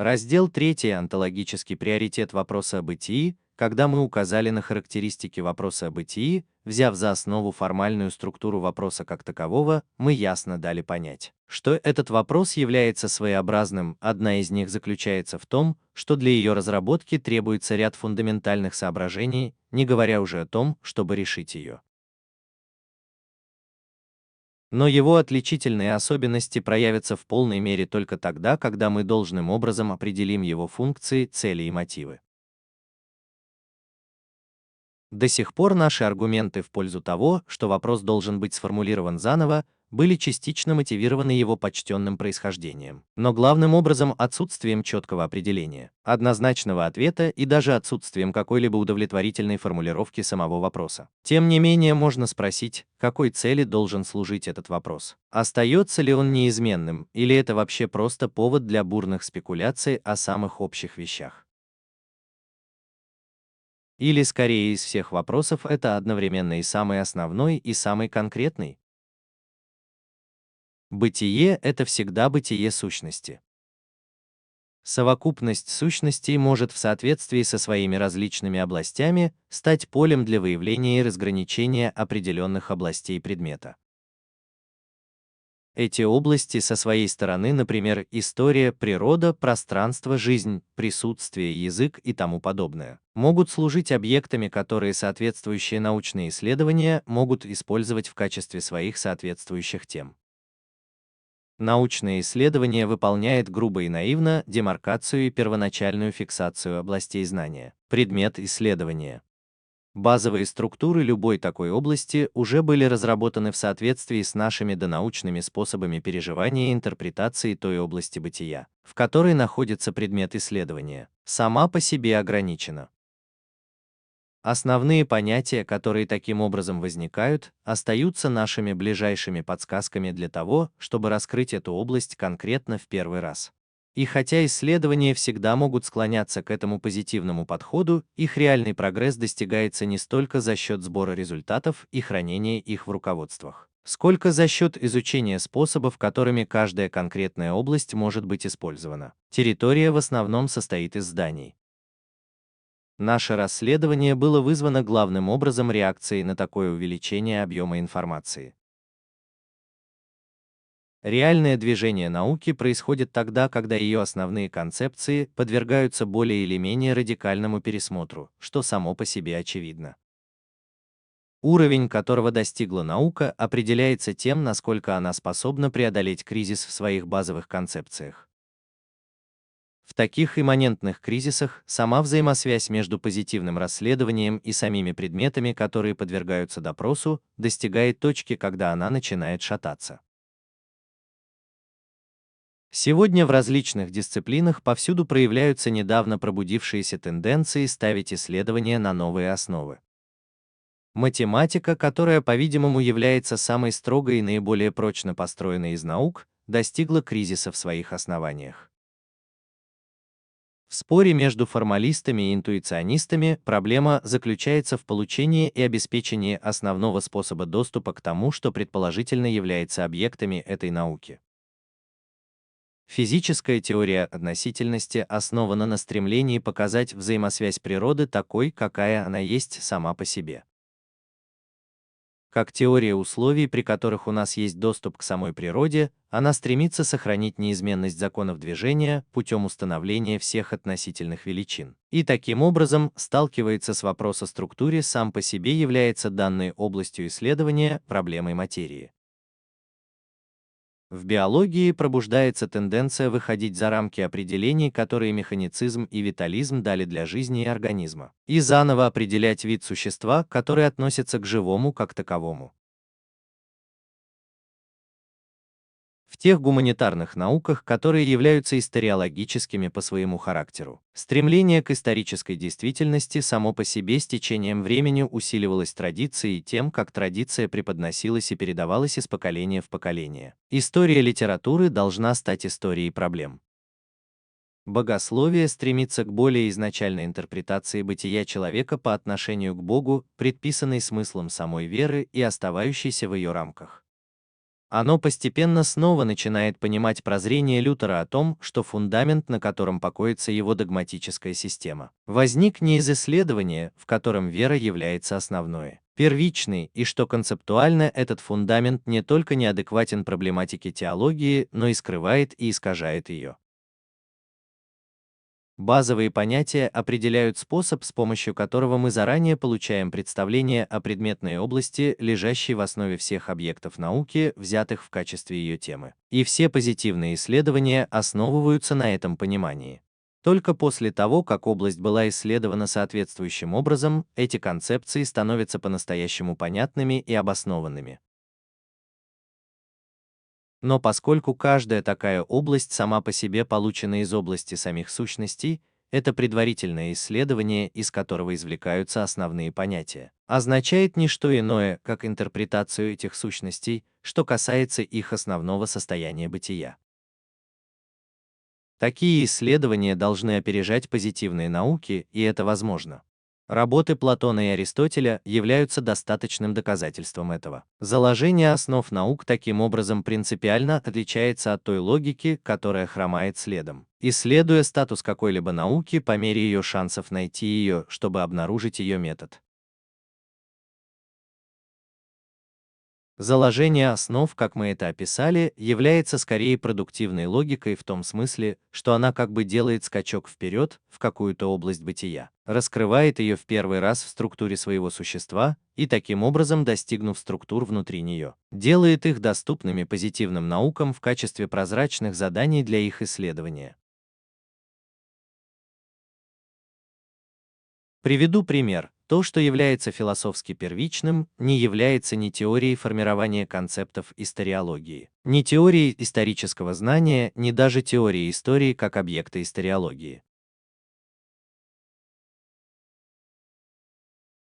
Раздел 3. Онтологический приоритет вопроса о бытии. Когда мы указали на характеристики вопроса о бытии, взяв за основу формальную структуру вопроса как такового, мы ясно дали понять, что этот вопрос является своеобразным. Одна из них заключается в том, что для ее разработки требуется ряд фундаментальных соображений, не говоря уже о том, чтобы решить ее. Но его отличительные особенности проявятся в полной мере только тогда, когда мы должным образом определим его функции, цели и мотивы. До сих пор наши аргументы в пользу того, что вопрос должен быть сформулирован заново, были частично мотивированы его почтенным происхождением, но главным образом отсутствием четкого определения, однозначного ответа и даже отсутствием какой-либо удовлетворительной формулировки самого вопроса. Тем не менее, можно спросить, какой цели должен служить этот вопрос. Остается ли он неизменным, или это вообще просто повод для бурных спекуляций о самых общих вещах? Или скорее из всех вопросов это одновременно и самый основной, и самый конкретный? Бытие — это всегда бытие сущности. Совокупность сущностей может в соответствии со своими различными областями стать полем для выявления и разграничения определенных областей предмета. Эти области со своей стороны, например, история, природа, пространство, жизнь, присутствие, язык и тому подобное, могут служить объектами, которые соответствующие научные исследования могут использовать в качестве своих соответствующих тем. Научное исследование выполняет грубо и наивно демаркацию и первоначальную фиксацию областей знания. Предмет исследования. Базовые структуры любой такой области уже были разработаны в соответствии с нашими донаучными способами переживания и интерпретации той области бытия, в которой находится предмет исследования, сама по себе ограничена. Основные понятия, которые таким образом возникают, остаются нашими ближайшими подсказками для того, чтобы раскрыть эту область конкретно в первый раз. И хотя исследования всегда могут склоняться к этому позитивному подходу, их реальный прогресс достигается не столько за счет сбора результатов и хранения их в руководствах, сколько за счет изучения способов, которыми каждая конкретная область может быть использована. Территория в основном состоит из зданий. Наше расследование было вызвано главным образом реакцией на такое увеличение объема информации. Реальное движение науки происходит тогда, когда ее основные концепции подвергаются более или менее радикальному пересмотру, что само по себе очевидно. Уровень, которого достигла наука, определяется тем, насколько она способна преодолеть кризис в своих базовых концепциях. В таких имманентных кризисах сама взаимосвязь между позитивным расследованием и самими предметами, которые подвергаются допросу, достигает точки, когда она начинает шататься. Сегодня в различных дисциплинах повсюду проявляются недавно пробудившиеся тенденции ставить исследования на новые основы. Математика, которая, по-видимому, является самой строгой и наиболее прочно построенной из наук, достигла кризиса в своих основаниях. В споре между формалистами и интуиционистами проблема заключается в получении и обеспечении основного способа доступа к тому, что предположительно является объектами этой науки. Физическая теория относительности основана на стремлении показать взаимосвязь природы такой, какая она есть сама по себе. Как теория условий, при которых у нас есть доступ к самой природе, она стремится сохранить неизменность законов движения путем установления всех относительных величин. И таким образом сталкивается с вопросом о структуре, сам по себе является данной областью исследования проблемой материи. В биологии пробуждается тенденция выходить за рамки определений, которые механицизм и витализм дали для жизни и организма, и заново определять вид существа, который относится к живому как таковому. В тех гуманитарных науках, которые являются историологическими по своему характеру, стремление к исторической действительности само по себе с течением времени усиливалось традицией тем, как традиция преподносилась и передавалась из поколения в поколение. История литературы должна стать историей проблем. Богословие стремится к более изначальной интерпретации бытия человека по отношению к Богу, предписанной смыслом самой веры и оставающейся в ее рамках. Оно постепенно снова начинает понимать прозрение Лютера о том, что фундамент, на котором покоится его догматическая система, возник не из исследования, в котором вера является основной, первичной, и что концептуально этот фундамент не только неадекватен проблематике теологии, но и скрывает и искажает ее. Базовые понятия определяют способ, с помощью которого мы заранее получаем представление о предметной области, лежащей в основе всех объектов науки, взятых в качестве ее темы. И все позитивные исследования основываются на этом понимании. Только после того, как область была исследована соответствующим образом, эти концепции становятся по-настоящему понятными и обоснованными. Но поскольку каждая такая область сама по себе получена из области самих сущностей, это предварительное исследование, из которого извлекаются основные понятия, означает не что иное, как интерпретацию этих сущностей, что касается их основного состояния бытия. Такие исследования должны опережать позитивные науки, и это возможно. Работы Платона и Аристотеля являются достаточным доказательством этого. Заложение основ наук таким образом принципиально отличается от той логики, которая хромает следом, исследуя статус какой-либо науки по мере ее шансов найти ее, чтобы обнаружить ее метод. Заложение основ, как мы это описали, является скорее продуктивной логикой в том смысле, что она как бы делает скачок вперед в какую-то область бытия, раскрывает ее в первый раз в структуре своего существа и таким образом, достигнув структур внутри нее, делает их доступными позитивным наукам в качестве прозрачных заданий для их исследования. Приведу пример. То, что является философски первичным, не является ни теорией формирования концептов историологии, ни теорией исторического знания, ни даже теорией истории как объекта историологии.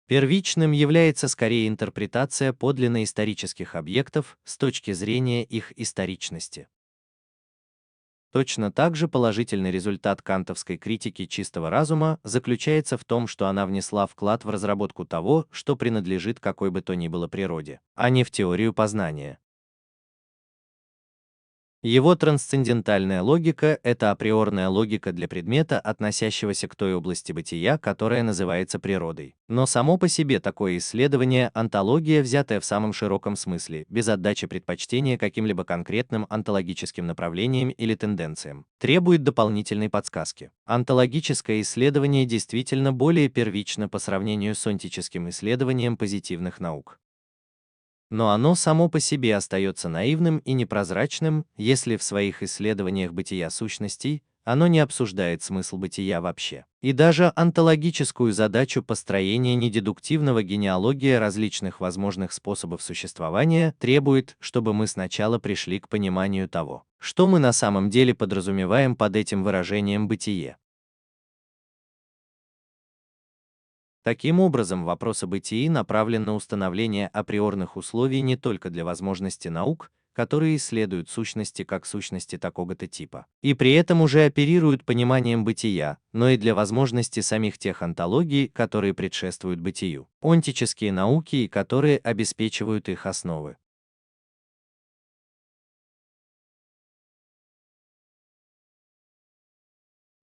Первичным является скорее интерпретация подлинно исторических объектов с точки зрения их историчности. Точно так же положительный результат кантовской критики чистого разума заключается в том, что она внесла вклад в разработку того, что принадлежит какой бы то ни было природе, а не в теорию познания. Его трансцендентальная логика — это априорная логика для предмета, относящегося к той области бытия, которая называется природой. Но само по себе такое исследование — онтология, взятая в самом широком смысле, без отдачи предпочтения каким-либо конкретным онтологическим направлениям или тенденциям, требует дополнительной подсказки. Онтологическое исследование действительно более первично по сравнению с онтическим исследованием позитивных наук. Но оно само по себе остается наивным и непрозрачным, если в своих исследованиях бытия сущностей оно не обсуждает смысл бытия вообще. И даже онтологическую задачу построения недедуктивного генеалогия различных возможных способов существования требует, чтобы мы сначала пришли к пониманию того, что мы на самом деле подразумеваем под этим выражением «бытие». Таким образом, вопрос о бытии направлен на установление априорных условий не только для возможности наук, которые исследуют сущности как сущности такого-то типа, и при этом уже оперируют пониманием бытия, но и для возможности самих тех онтологий, которые предшествуют бытию, онтические науки и которые обеспечивают их основы.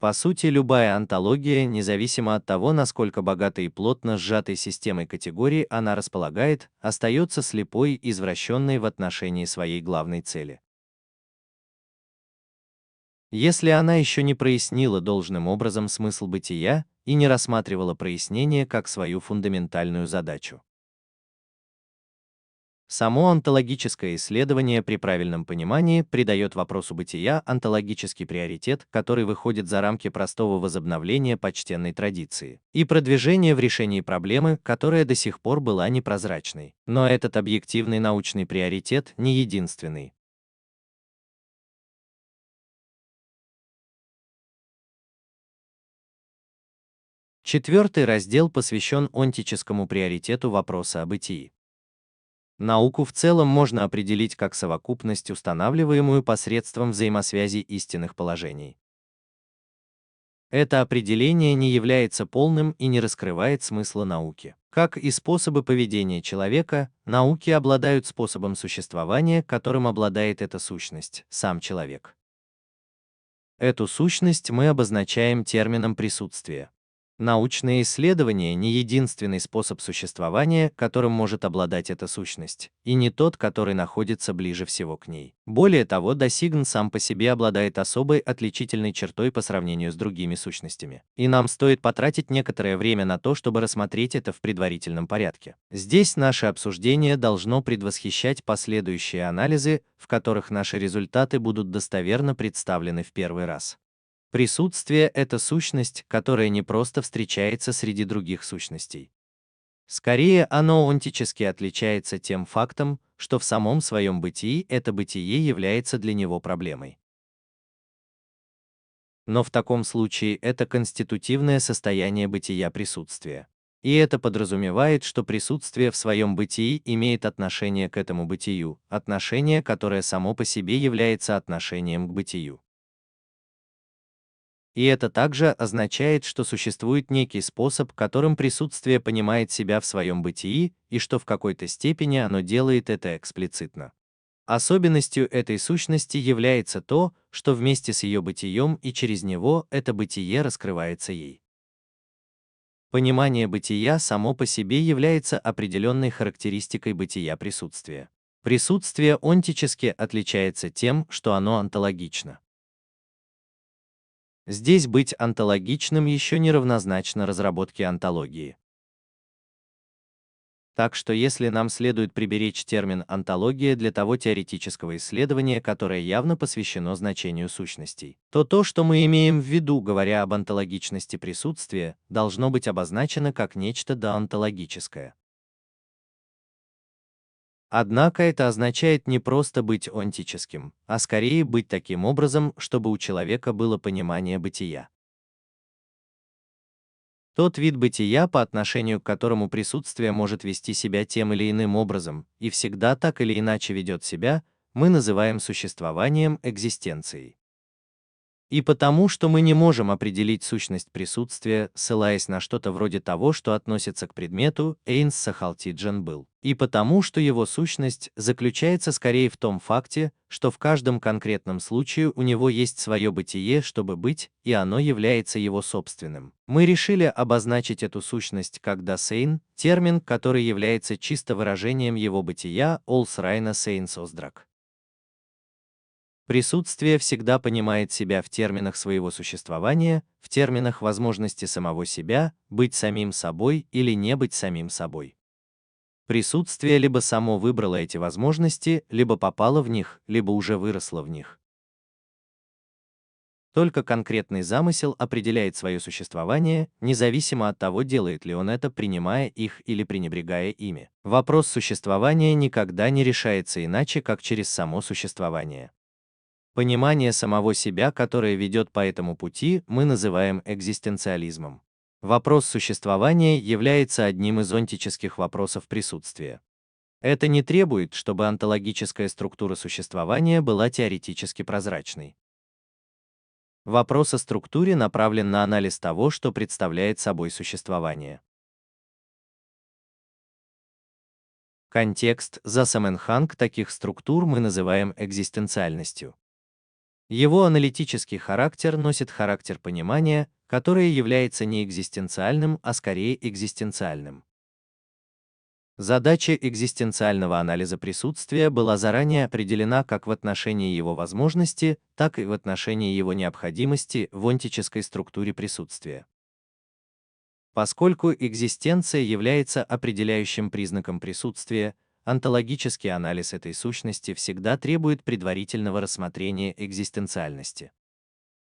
По сути, любая онтология, независимо от того, насколько богатой и плотно сжатой системой категорий она располагает, остается слепой и извращенной в отношении своей главной цели. Если она еще не прояснила должным образом смысл бытия и не рассматривала прояснение как свою фундаментальную задачу. Само онтологическое исследование при правильном понимании придает вопросу бытия онтологический приоритет, который выходит за рамки простого возобновления почтенной традиции и продвижения в решении проблемы, которая до сих пор была непрозрачной. Но этот объективный научный приоритет не единственный. Четвертый раздел посвящен онтическому приоритету вопроса о бытии. Науку в целом можно определить как совокупность, устанавливаемую посредством взаимосвязи истинных положений. Это определение не является полным и не раскрывает смысла науки. Как и способы поведения человека, науки обладают способом существования, которым обладает эта сущность, сам человек. Эту сущность мы обозначаем термином присутствия. Научное исследование не единственный способ существования, которым может обладать эта сущность, и не тот, который находится ближе всего к ней. Более того, досигн сам по себе обладает особой отличительной чертой по сравнению с другими сущностями. И нам стоит потратить некоторое время на то, чтобы рассмотреть это в предварительном порядке. Здесь наше обсуждение должно предвосхищать последующие анализы, в которых наши результаты будут достоверно представлены в первый раз. Присутствие — это сущность, которая не просто встречается среди других сущностей. Скорее, оно онтически отличается тем фактом, что в самом своем бытии это бытие является для него проблемой. Но в таком случае это конститутивное состояние бытия присутствия. И это подразумевает, что присутствие в своем бытии имеет отношение к этому бытию, отношение, которое само по себе является отношением к бытию. И это также означает, что существует некий способ, которым присутствие понимает себя в своем бытии, и что в какой-то степени оно делает это эксплицитно. Особенностью этой сущности является то, что вместе с ее бытием и через него это бытие раскрывается ей. Понимание бытия само по себе является определенной характеристикой бытия присутствия. Присутствие онтически отличается тем, что оно онтологично. Здесь быть онтологичным еще не равнозначно разработке онтологии. Так что если нам следует приберечь термин «онтология» для того теоретического исследования, которое явно посвящено значению сущностей, то то, что мы имеем в виду, говоря об онтологичности присутствия, должно быть обозначено как нечто доонтологическое. Однако это означает не просто быть онтическим, а скорее быть таким образом, чтобы у человека было понимание бытия. Тот вид бытия, по отношению к которому присутствие может вести себя тем или иным образом, и всегда так или иначе ведет себя, мы называем существованием, экзистенцией. И потому, что мы не можем определить сущность присутствия, ссылаясь на что-то вроде того, что относится к предмету «эйнс сахалтиджен был», и потому, что его сущность заключается скорее в том факте, что в каждом конкретном случае у него есть свое бытие, чтобы быть, и оно является его собственным. Мы решили обозначить эту сущность как «дасейн», термин, который является чисто выражением его бытия «олс райна сейнс оздрак». Присутствие всегда понимает себя в терминах своего существования, в терминах возможности самого себя, быть самим собой или не быть самим собой. Присутствие либо само выбрало эти возможности, либо попало в них, либо уже выросло в них. Только конкретный замысел определяет свое существование, независимо от того, делает ли он это, принимая их или пренебрегая ими. Вопрос существования никогда не решается иначе, как через само существование. Понимание самого себя, которое ведет по этому пути, мы называем экзистенциализмом. Вопрос существования является одним из онтических вопросов присутствия. Это не требует, чтобы онтологическая структура существования была теоретически прозрачной. Вопрос о структуре направлен на анализ того, что представляет собой существование. Контекст за Саменханг таких структур мы называем экзистенциальностью. Его аналитический характер носит характер понимания, которое является не экзистенциальным, а скорее экзистенциальным. Задача экзистенциального анализа присутствия была заранее определена как в отношении его возможности, так и в отношении его необходимости в онтической структуре присутствия. Поскольку экзистенция является определяющим признаком присутствия, онтологический анализ этой сущности всегда требует предварительного рассмотрения экзистенциальности.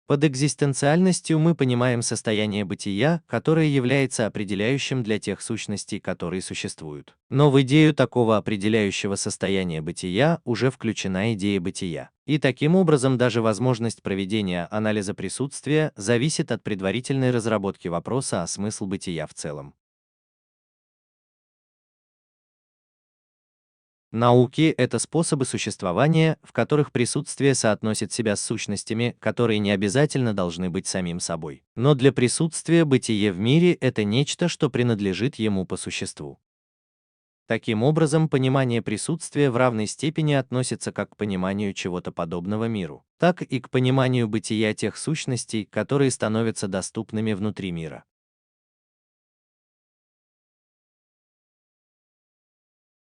Под экзистенциальностью мы понимаем состояние бытия, которое является определяющим для тех сущностей, которые существуют. Но в идею такого определяющего состояния бытия уже включена идея бытия. И таким образом даже возможность проведения анализа присутствия зависит от предварительной разработки вопроса о смысле бытия в целом. Науки — это способы существования, в которых присутствие соотносит себя с сущностями, которые не обязательно должны быть самим собой. Но для присутствия бытие в мире — это нечто, что принадлежит ему по существу. Таким образом, понимание присутствия в равной степени относится как к пониманию чего-то подобного миру, так и к пониманию бытия тех сущностей, которые становятся доступными внутри мира.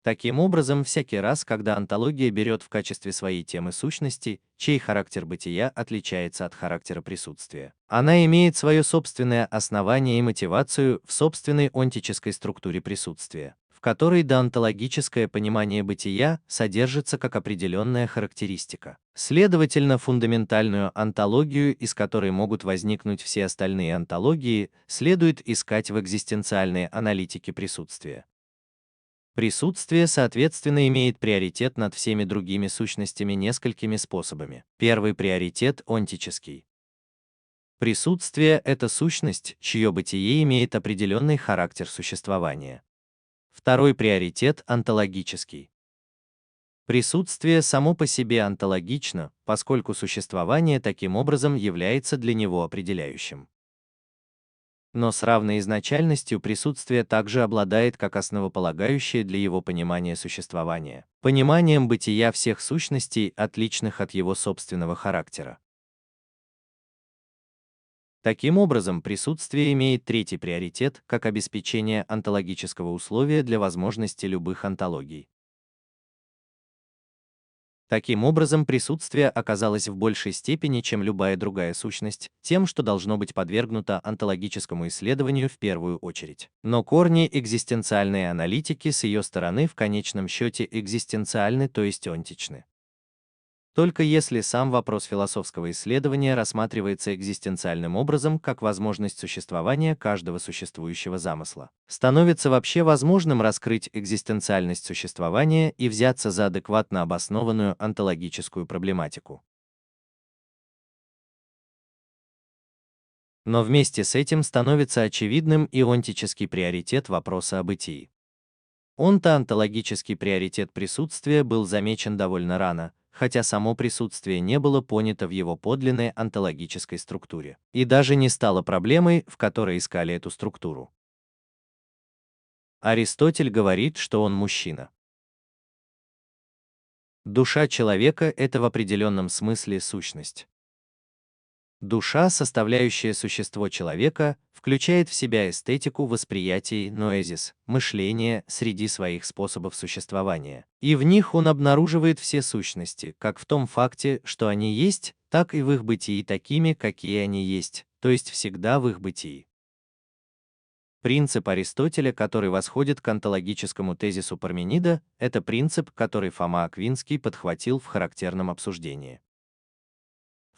Таким образом, всякий раз, когда онтология берет в качестве своей темы сущности, чей характер бытия отличается от характера присутствия, она имеет свое собственное основание и мотивацию в собственной онтической структуре присутствия, в которой деонтологическое понимание бытия содержится как определенная характеристика. Следовательно, фундаментальную онтологию, из которой могут возникнуть все остальные онтологии, следует искать в экзистенциальной аналитике присутствия. Присутствие, соответственно, имеет приоритет над всеми другими сущностями несколькими способами. Первый приоритет – онтический. Присутствие – это сущность, чье бытие имеет определенный характер существования. Второй приоритет – онтологический. Присутствие само по себе онтологично, поскольку существование таким образом является для него определяющим. Но с равной изначальностью присутствие также обладает как основополагающее для его понимания существование, пониманием бытия всех сущностей, отличных от его собственного характера. Таким образом, присутствие имеет третий приоритет как обеспечение онтологического условия для возможности любых онтологий. Таким образом, присутствие оказалось в большей степени, чем любая другая сущность, тем, что должно быть подвергнуто онтологическому исследованию в первую очередь. Но корни экзистенциальной аналитики с ее стороны в конечном счете экзистенциальны, то есть онтичны. Только если сам вопрос философского исследования рассматривается экзистенциальным образом как возможность существования каждого существующего замысла, становится вообще возможным раскрыть экзистенциальность существования и взяться за адекватно обоснованную онтологическую проблематику. Но вместе с этим становится очевидным и онтический приоритет вопроса о бытии. Онтологический приоритет присутствия был замечен довольно рано, хотя само присутствие не было понято в его подлинной онтологической структуре, и даже не стало проблемой, в которой искали эту структуру. Аристотель говорит, что он мужчина. Душа человека — это в определенном смысле сущность. Душа, составляющая существо человека, включает в себя эстетику восприятий, ноэзис, мышления среди своих способов существования. И в них он обнаруживает все сущности, как в том факте, что они есть, так и в их бытии такими, какие они есть, то есть всегда в их бытии. Принцип Аристотеля, который восходит к онтологическому тезису Парменида, это принцип, который Фома Аквинский подхватил в характерном обсуждении.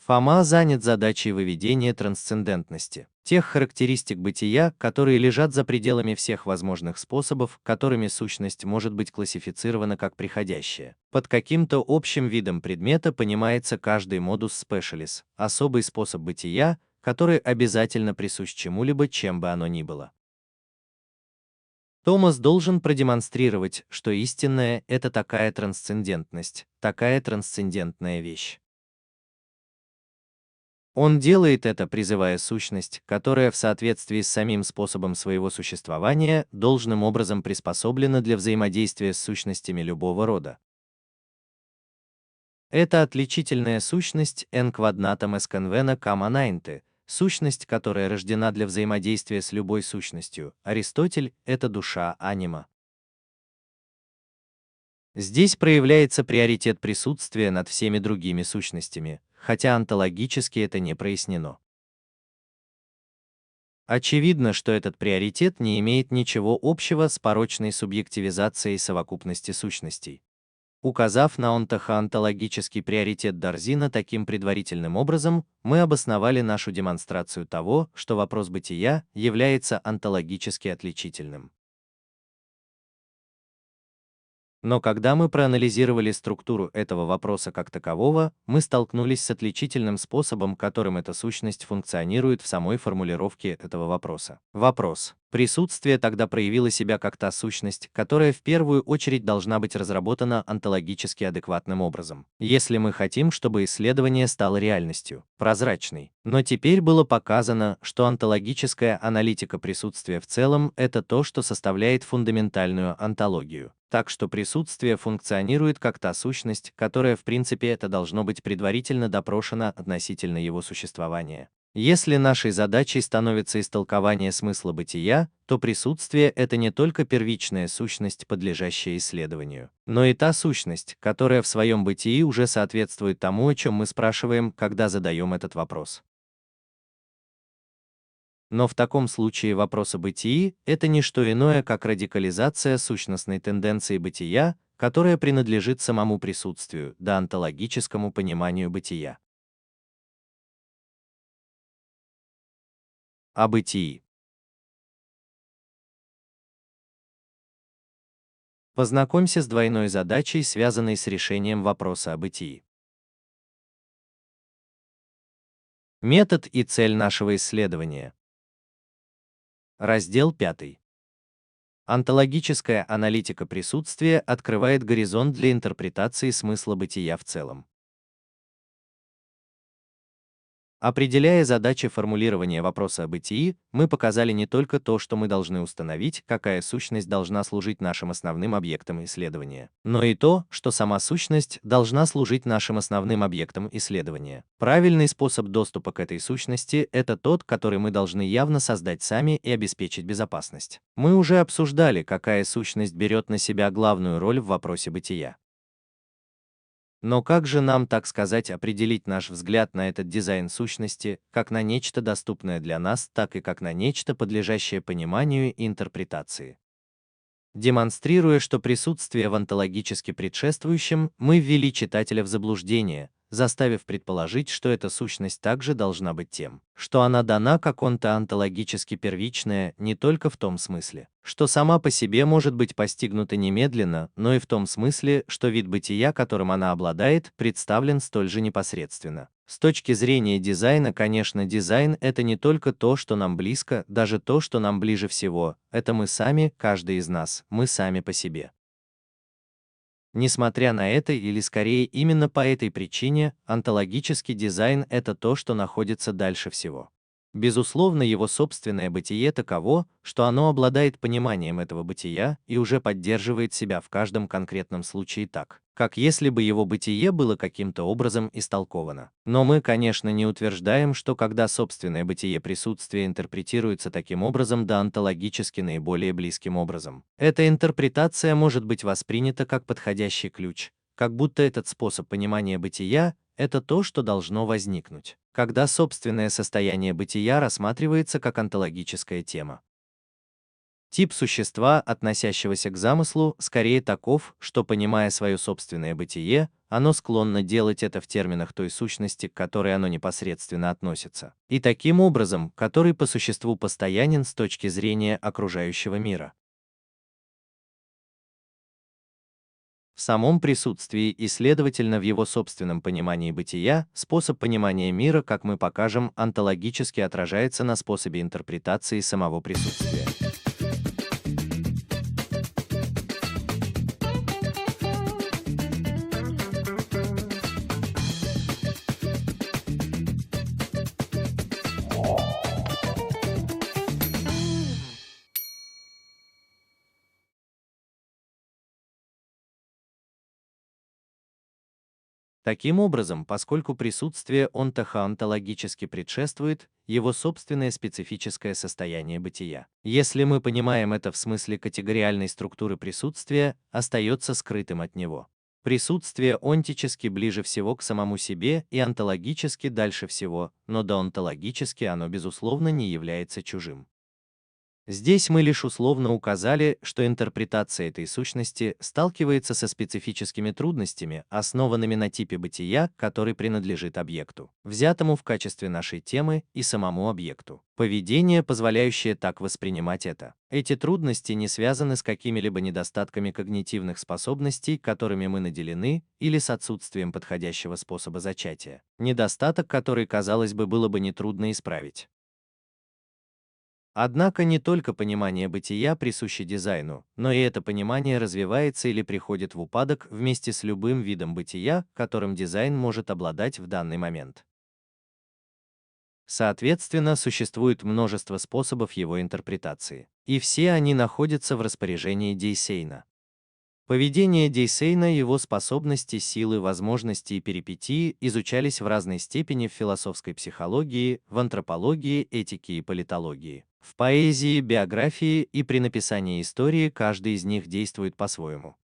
Фома занят задачей выведения трансцендентности, тех характеристик бытия, которые лежат за пределами всех возможных способов, которыми сущность может быть классифицирована как приходящая. Под каким-то общим видом предмета понимается каждый модус спешалис, особый способ бытия, который обязательно присущ чему-либо, чем бы оно ни было. Томас должен продемонстрировать, что истинное — это такая трансцендентность, такая трансцендентная вещь. Он делает это, призывая сущность, которая в соответствии с самим способом своего существования должным образом приспособлена для взаимодействия с сущностями любого рода. Это отличительная сущность n-кваднатом эсконвена каманайнты, сущность, которая рождена для взаимодействия с любой сущностью. Аристотель — это душа анима. Здесь проявляется приоритет присутствия над всеми другими сущностями, хотя онтологически это не прояснено. Очевидно, что этот приоритет не имеет ничего общего с порочной субъективизацией совокупности сущностей. Указав на онтохоонтологический приоритет Дарзина таким предварительным образом, мы обосновали нашу демонстрацию того, что вопрос бытия является онтологически отличительным. Но когда мы проанализировали структуру этого вопроса как такового, мы столкнулись с отличительным способом, которым эта сущность функционирует в самой формулировке этого вопроса. Вопрос. Присутствие тогда проявило себя как та сущность, которая в первую очередь должна быть разработана онтологически адекватным образом, если мы хотим, чтобы исследование стало реальностью, прозрачной. Но теперь было показано, что онтологическая аналитика присутствия в целом — это то, что составляет фундаментальную онтологию. Так что присутствие функционирует как та сущность, которая в принципе это должно быть предварительно допрошена относительно его существования. Если нашей задачей становится истолкование смысла бытия, то присутствие — это не только первичная сущность, подлежащая исследованию, но и та сущность, которая в своем бытии уже соответствует тому, о чем мы спрашиваем, когда задаем этот вопрос. Но в таком случае вопрос о бытии — это не что иное, как радикализация сущностной тенденции бытия, которая принадлежит самому присутствию, да онтологическому пониманию бытия. О бытии. Познакомься с двойной задачей, связанной с решением вопроса о бытии. Метод и цель нашего исследования. Раздел 5. Онтологическая аналитика присутствия открывает горизонт для интерпретации смысла бытия в целом. Определяя задачи формулирования вопроса о бытии, мы показали не только то, что мы должны установить, какая сущность должна служить нашим основным объектом исследования, но и то, что сама сущность должна служить нашим основным объектом исследования. Правильный способ доступа к этой сущности — это тот, который мы должны явно создать сами и обеспечить безопасность. Мы уже обсуждали, какая сущность берет на себя главную роль в вопросе бытия. Но как же нам, так сказать, определить наш взгляд на этот дизайн сущности, как на нечто доступное для нас, так и как на нечто, подлежащее пониманию и интерпретации? Демонстрируя, что присутствие в онтологически предшествующем, мы ввели читателя в заблуждение, заставив предположить, что эта сущность также должна быть тем, что она дана как онтологически первичная не только в том смысле, что сама по себе может быть постигнута немедленно, но и в том смысле, что вид бытия, которым она обладает, представлен столь же непосредственно. С точки зрения дизайна, конечно, дизайн — это не только то, что нам близко, даже то, что нам ближе всего, это мы сами, каждый из нас, мы сами по себе. Несмотря на это, или скорее именно по этой причине, онтологический дизайн — это то, что находится дальше всего. Безусловно, его собственное бытие таково, что оно обладает пониманием этого бытия и уже поддерживает себя в каждом конкретном случае так, как если бы его бытие было каким-то образом истолковано. Но мы, конечно, не утверждаем, что когда собственное бытие присутствия интерпретируется таким образом, да онтологически наиболее близким образом, эта интерпретация может быть воспринята как подходящий ключ, как будто этот способ понимания бытия — это то, что должно возникнуть, когда собственное состояние бытия рассматривается как онтологическая тема. Тип существа, относящегося к замыслу, скорее таков, что, понимая свое собственное бытие, оно склонно делать это в терминах той сущности, к которой оно непосредственно относится, и таким образом, который по существу постоянен с точки зрения окружающего мира. В самом присутствии и, следовательно, в его собственном понимании бытия, способ понимания мира, как мы покажем, онтологически отражается на способе интерпретации самого присутствия. Таким образом, поскольку присутствие онтохоонтологически предшествует его собственное специфическое состояние бытия. Если мы понимаем это в смысле категориальной структуры присутствия, остается скрытым от него. Присутствие онтически ближе всего к самому себе и онтологически дальше всего, но деонтологически оно безусловно не является чужим. Здесь мы лишь условно указали, что интерпретация этой сущности сталкивается со специфическими трудностями, основанными на типе бытия, который принадлежит объекту, взятому в качестве нашей темы, и самому объекту. Поведение, позволяющее так воспринимать это. Эти трудности не связаны с какими-либо недостатками когнитивных способностей, которыми мы наделены, или с отсутствием подходящего способа зачатия. Недостаток, который, казалось бы, было бы нетрудно исправить. Однако не только понимание бытия присуще дизайну, но и это понимание развивается или приходит в упадок вместе с любым видом бытия, которым дизайн может обладать в данный момент. Соответственно, существует множество способов его интерпретации, и все они находятся в распоряжении Дейсейна. Поведение Дейсейна, его способности, силы, возможности и перипетии изучались в разной степени в философской психологии, в антропологии, этике и политологии. В поэзии, биографии и при написании истории каждый из них действует по-своему.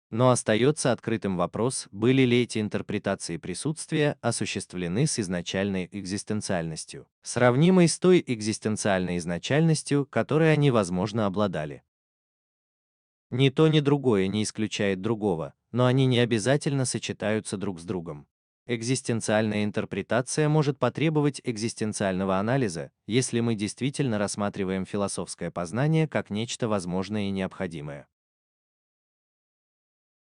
Но остается открытым вопрос, были ли эти интерпретации присутствия осуществлены с изначальной экзистенциальностью, сравнимой с той экзистенциальной изначальностью, которой они, возможно, обладали. Ни то, ни другое не исключает другого, но они не обязательно сочетаются друг с другом. Экзистенциальная интерпретация может потребовать экзистенциального анализа, если мы действительно рассматриваем философское познание как нечто возможное и необходимое.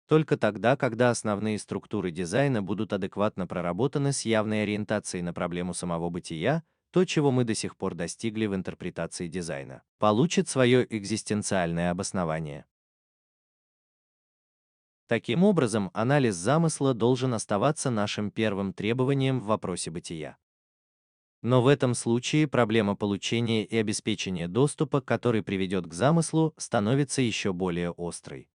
Только тогда, когда основные структуры дизайна будут адекватно проработаны с явной ориентацией на проблему самого бытия, то, чего мы до сих пор достигли в интерпретации дизайна, получит свое экзистенциальное обоснование. Таким образом, анализ замысла должен оставаться нашим первым требованием в вопросе бытия. Но в этом случае проблема получения и обеспечения доступа, который приведет к замыслу, становится еще более острой.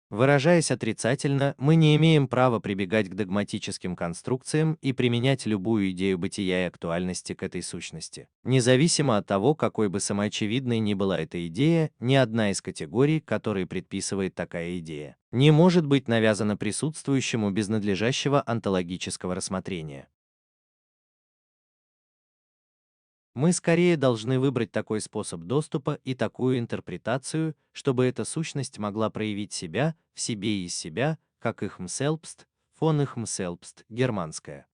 Выражаясь отрицательно, мы не имеем права прибегать к догматическим конструкциям и применять любую идею бытия и актуальности к этой сущности. Независимо от того, какой бы самоочевидной ни была эта идея, ни одна из категорий, которые предписывает такая идея, не может быть навязана присутствующему без надлежащего онтологического рассмотрения. Мы скорее должны выбрать такой способ доступа и такую интерпретацию, чтобы эта сущность могла проявить себя, в себе и из себя, как их мселбст, фон их мселбст, германское.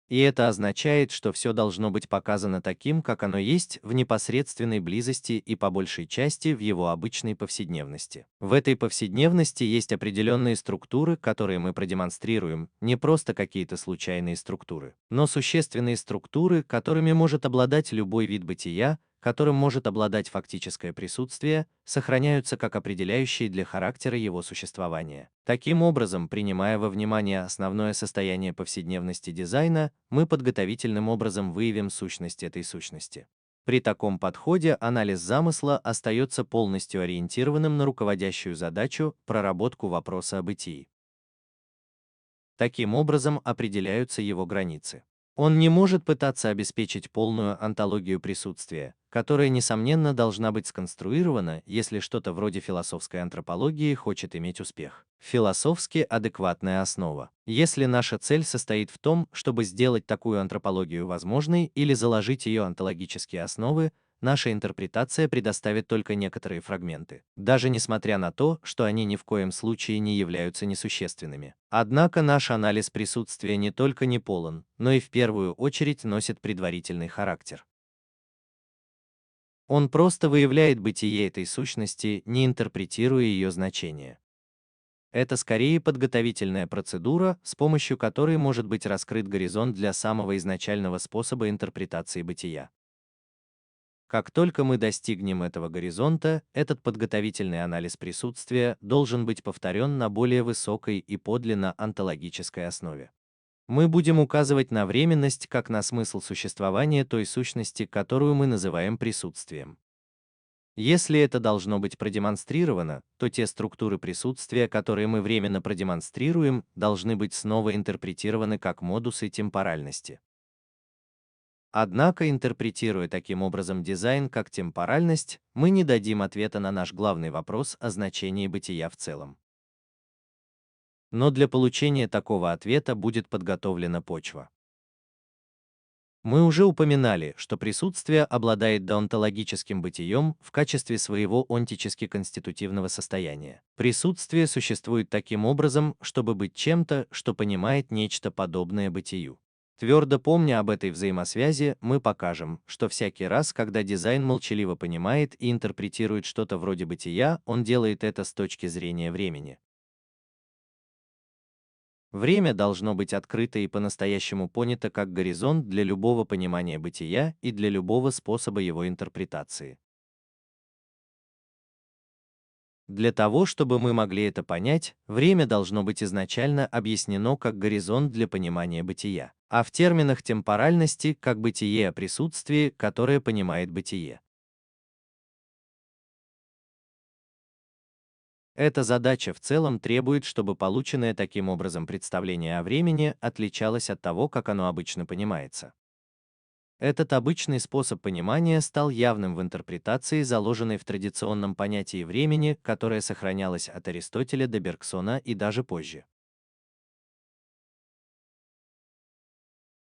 И это означает, что все должно быть показано таким, как оно есть, в непосредственной близости и по большей части в его обычной повседневности. В этой повседневности есть определенные структуры, которые мы продемонстрируем, не просто какие-то случайные структуры, но существенные структуры, которыми может обладать любой вид бытия, которым может обладать фактическое присутствие, сохраняются как определяющие для характера его существования. Таким образом, принимая во внимание основное состояние повседневности дизайна, мы подготовительным образом выявим сущность этой сущности. При таком подходе анализ замысла остается полностью ориентированным на руководящую задачу проработку вопроса о бытии. Таким образом определяются его границы. Он не может пытаться обеспечить полную онтологию присутствия, которая, несомненно, должна быть сконструирована, если что-то вроде философской антропологии хочет иметь успех. Философски адекватная основа. Если наша цель состоит в том, чтобы сделать такую антропологию возможной или заложить ее онтологические основы, наша интерпретация предоставит только некоторые фрагменты, даже несмотря на то, что они ни в коем случае не являются несущественными. Однако наш анализ присутствия не только не полон, но и в первую очередь носит предварительный характер. Он просто выявляет бытие этой сущности, не интерпретируя ее значение. Это скорее подготовительная процедура, с помощью которой может быть раскрыт горизонт для самого изначального способа интерпретации бытия. Как только мы достигнем этого горизонта, этот подготовительный анализ присутствия должен быть повторен на более высокой и подлинно онтологической основе. Мы будем указывать на временность как на смысл существования той сущности, которую мы называем присутствием. Если это должно быть продемонстрировано, то те структуры присутствия, которые мы временно продемонстрируем, должны быть снова интерпретированы как модусы темпоральности. Однако, интерпретируя таким образом дизайн как темпоральность, мы не дадим ответа на наш главный вопрос о значении бытия в целом. Но для получения такого ответа будет подготовлена почва. Мы уже упоминали, что присутствие обладает деонтологическим бытием в качестве своего онтически-конститутивного состояния. Присутствие существует таким образом, чтобы быть чем-то, что понимает нечто подобное бытию. Твердо помня об этой взаимосвязи, мы покажем, что всякий раз, когда дизайн молчаливо понимает и интерпретирует что-то вроде бытия, он делает это с точки зрения времени. Время должно быть открыто и по-настоящему понято как горизонт для любого понимания бытия и для любого способа его интерпретации. Для того, чтобы мы могли это понять, время должно быть изначально объяснено как горизонт для понимания бытия, а в терминах темпоральности как бытие о присутствии, которое понимает бытие. Эта задача в целом требует, чтобы полученное таким образом представление о времени отличалось от того, как оно обычно понимается. Этот обычный способ понимания стал явным в интерпретации, заложенной в традиционном понятии времени, которое сохранялось от Аристотеля до Бергсона и даже позже.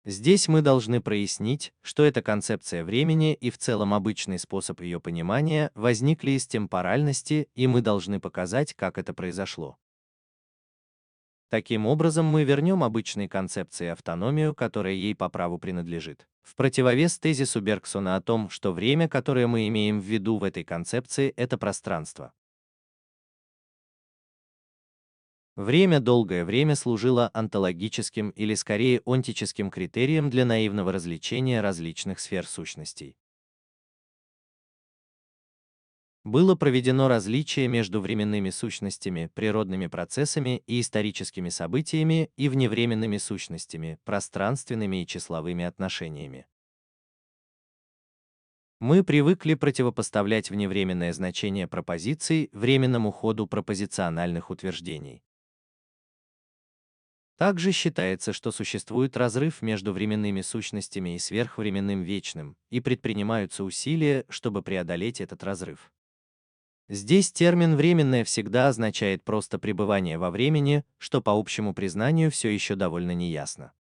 Здесь мы должны прояснить, что эта концепция времени и в целом обычный способ ее понимания возникли из темпоральности, и мы должны показать, как это произошло. Таким образом, мы вернем обычной концепции автономию, которая ей по праву принадлежит, в противовес тезису Бергсона о том, что время, которое мы имеем в виду в этой концепции, это пространство. Время долгое время служило онтологическим или скорее онтическим критерием для наивного развлечения различных сфер сущностей. Было проведено различие между временными сущностями, природными процессами и историческими событиями и вневременными сущностями, пространственными и числовыми отношениями. Мы привыкли противопоставлять вневременное значение пропозиций временному ходу пропозициональных утверждений. Также считается, что существует разрыв между временными сущностями и сверхвременным вечным, и предпринимаются усилия, чтобы преодолеть этот разрыв. Здесь термин «временное» всегда означает просто пребывание во времени, что по общему признанию все еще довольно неясно.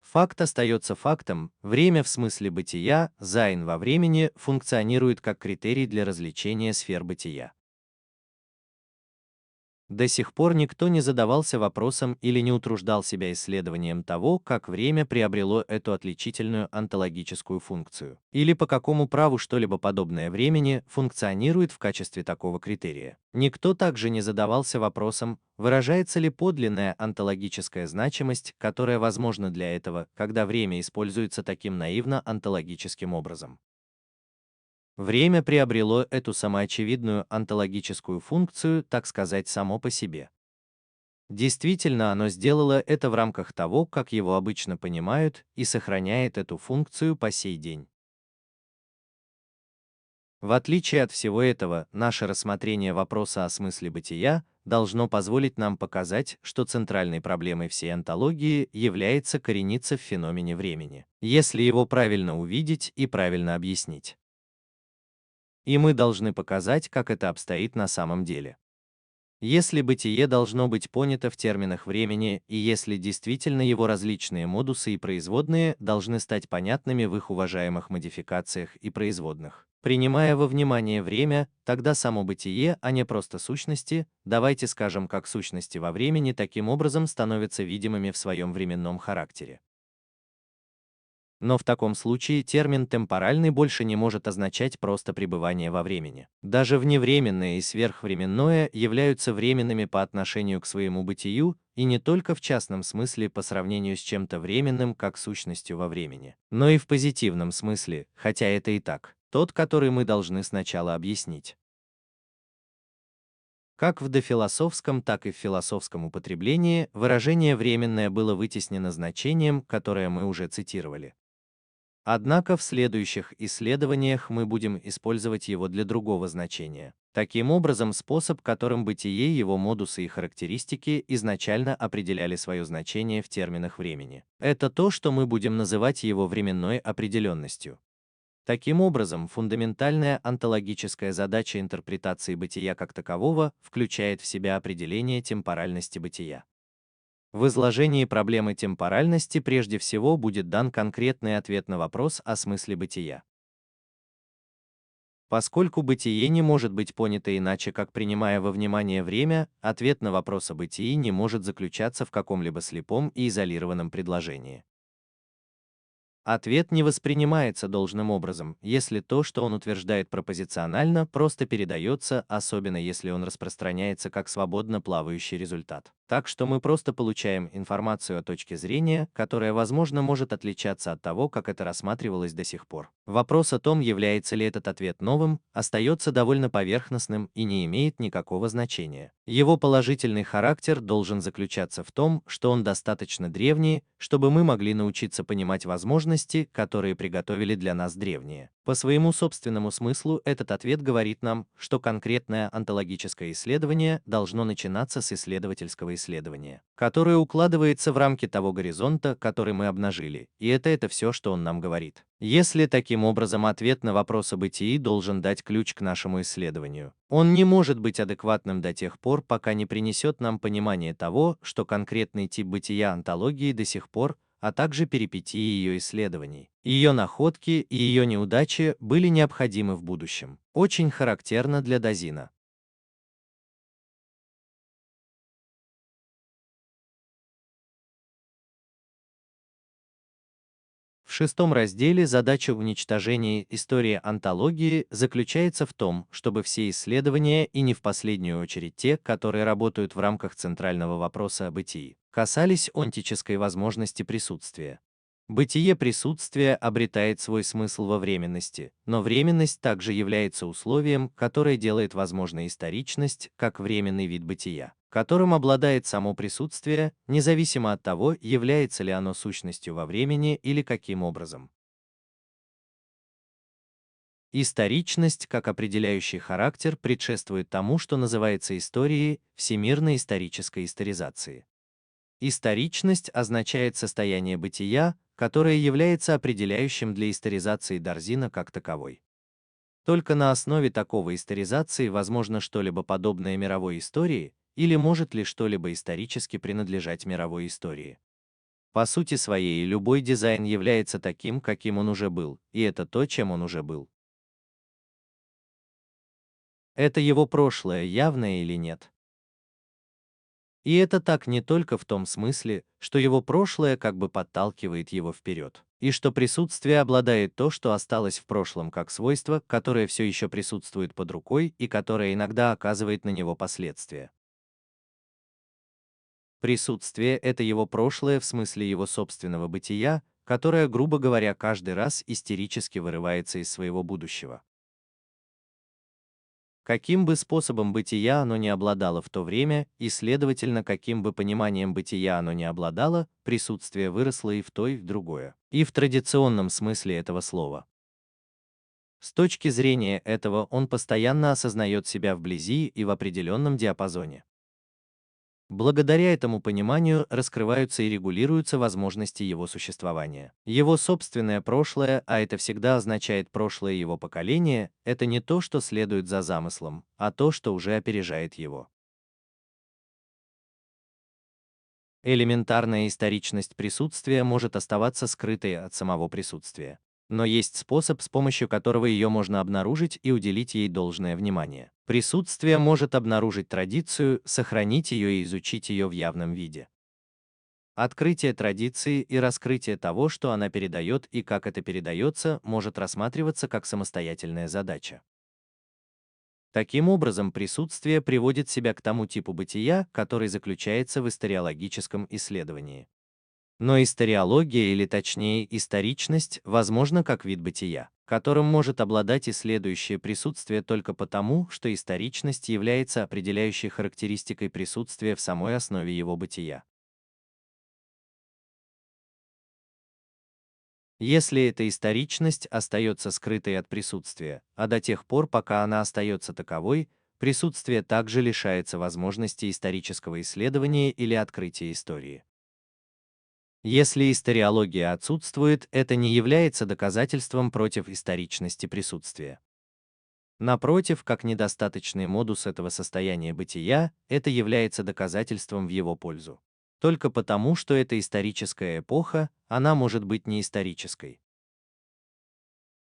Факт остается фактом, время в смысле бытия, зайн во времени, функционирует как критерий для развлечения сфер бытия. До сих пор никто не задавался вопросом или не утруждал себя исследованием того, как время приобрело эту отличительную онтологическую функцию, или по какому праву что-либо подобное времени функционирует в качестве такого критерия. Никто также не задавался вопросом, выражается ли подлинная онтологическая значимость, которая возможна для этого, когда время используется таким наивно онтологическим образом. Время приобрело эту самоочевидную онтологическую функцию, так сказать, само по себе. Действительно, оно сделало это в рамках того, как его обычно понимают, и сохраняет эту функцию по сей день. В отличие от всего этого, наше рассмотрение вопроса о смысле бытия должно позволить нам показать, что центральной проблемой всей онтологии является корениться в феномене времени, если его правильно увидеть и правильно объяснить. И мы должны показать, как это обстоит на самом деле. Если бытие должно быть понято в терминах времени, и если действительно его различные модусы и производные должны стать понятными в их уважаемых модификациях и производных, принимая во внимание время, тогда само бытие, а не просто сущности, давайте скажем, как сущности во времени, таким образом становятся видимыми в своем временном характере. Но в таком случае термин «темпоральный» больше не может означать просто пребывание во времени. Даже вневременное и сверхвременное являются временными по отношению к своему бытию, и не только в частном смысле по сравнению с чем-то временным как сущностью во времени, но и в позитивном смысле, хотя это и так, тот, который мы должны сначала объяснить. Как в дофилософском, так и в философском употреблении выражение «временное» было вытеснено значением, которое мы уже цитировали. Однако в следующих исследованиях мы будем использовать его для другого значения. Таким образом, способ, которым бытие, его модусы и характеристики изначально определяли свое значение в терминах времени. Это то, что мы будем называть его временной определенностью. Таким образом, фундаментальная онтологическая задача интерпретации бытия как такового включает в себя определение темпоральности бытия. В изложении проблемы темпоральности прежде всего будет дан конкретный ответ на вопрос о смысле бытия. Поскольку бытие не может быть понято иначе, как принимая во внимание время, ответ на вопрос о бытии не может заключаться в каком-либо слепом и изолированном предложении. Ответ не воспринимается должным образом, если то, что он утверждает пропозиционально, просто передается, особенно если он распространяется как свободно плавающий результат. Так что мы просто получаем информацию о точке зрения, которая, возможно, может отличаться от того, как это рассматривалось до сих пор. Вопрос о том, является ли этот ответ новым, остается довольно поверхностным и не имеет никакого значения. Его положительный характер должен заключаться в том, что он достаточно древний, чтобы мы могли научиться понимать возможности, которые приготовили для нас древние. По своему собственному смыслу этот ответ говорит нам, что конкретное онтологическое исследование должно начинаться с исследовательского исследования, которое укладывается в рамки того горизонта, который мы обнажили, и это все, что он нам говорит. Если таким образом ответ на вопрос о бытии должен дать ключ к нашему исследованию, он не может быть адекватным до тех пор, пока не принесет нам понимание того, что конкретный тип бытия онтологии до сих пор, а также перипетии ее исследований, ее находки и ее неудачи были необходимы в будущем. Очень характерно для Дазина. В шестом разделе задача уничтожения истории онтологии заключается в том, чтобы все исследования, и не в последнюю очередь те, которые работают в рамках центрального вопроса о бытии, касались онтической возможности присутствия. Бытие присутствия обретает свой смысл во временности, но временность также является условием, которое делает возможной историчность как временный вид бытия, которым обладает само присутствие, независимо от того, является ли оно сущностью во времени или каким образом. Историчность, как определяющий характер, предшествует тому, что называется историей, всемирной исторической историзации. Историчность означает состояние бытия, которое является определяющим для историзации Дарзина как таковой. Только на основе такого историзации возможно что-либо подобное мировой истории, или может ли что-либо исторически принадлежать мировой истории. По сути своей, любой дизайн является таким, каким он уже был, и это то, чем он уже был. Это его прошлое, явное или нет. И это так не только в том смысле, что его прошлое как бы подталкивает его вперед, и что присутствие обладает то, что осталось в прошлом как свойство, которое все еще присутствует под рукой и которое иногда оказывает на него последствия. Присутствие — это его прошлое в смысле его собственного бытия, которое, грубо говоря, каждый раз истерически вырывается из своего будущего. Каким бы способом бытия оно не обладало в то время, и, следовательно, каким бы пониманием бытия оно не обладало, присутствие выросло и в то, и в другое, и в традиционном смысле этого слова. С точки зрения этого он постоянно осознает себя вблизи и в определенном диапазоне. Благодаря этому пониманию раскрываются и регулируются возможности его существования. Его собственное прошлое, а это всегда означает прошлое его поколения, это не то, что следует за замыслом, а то, что уже опережает его. Элементарная историчность присутствия может оставаться скрытой от самого присутствия. Но есть способ, с помощью которого ее можно обнаружить и уделить ей должное внимание. Присутствие может обнаружить традицию, сохранить ее и изучить ее в явном виде. Открытие традиции и раскрытие того, что она передает и как это передается, может рассматриваться как самостоятельная задача. Таким образом, присутствие приводит себя к тому типу бытия, который заключается в историологическом исследовании. Но историология, или точнее историчность, возможна как вид бытия, которым может обладать и следующее присутствие только потому, что историчность является определяющей характеристикой присутствия в самой основе его бытия. Если эта историчность остается скрытой от присутствия, а до тех пор, пока она остается таковой, присутствие также лишается возможности исторического исследования или открытия истории. Если историология отсутствует, это не является доказательством против историчности присутствия. Напротив, как недостаточный модус этого состояния бытия, это является доказательством в его пользу. Только потому, что это историческая эпоха, она может быть не исторической.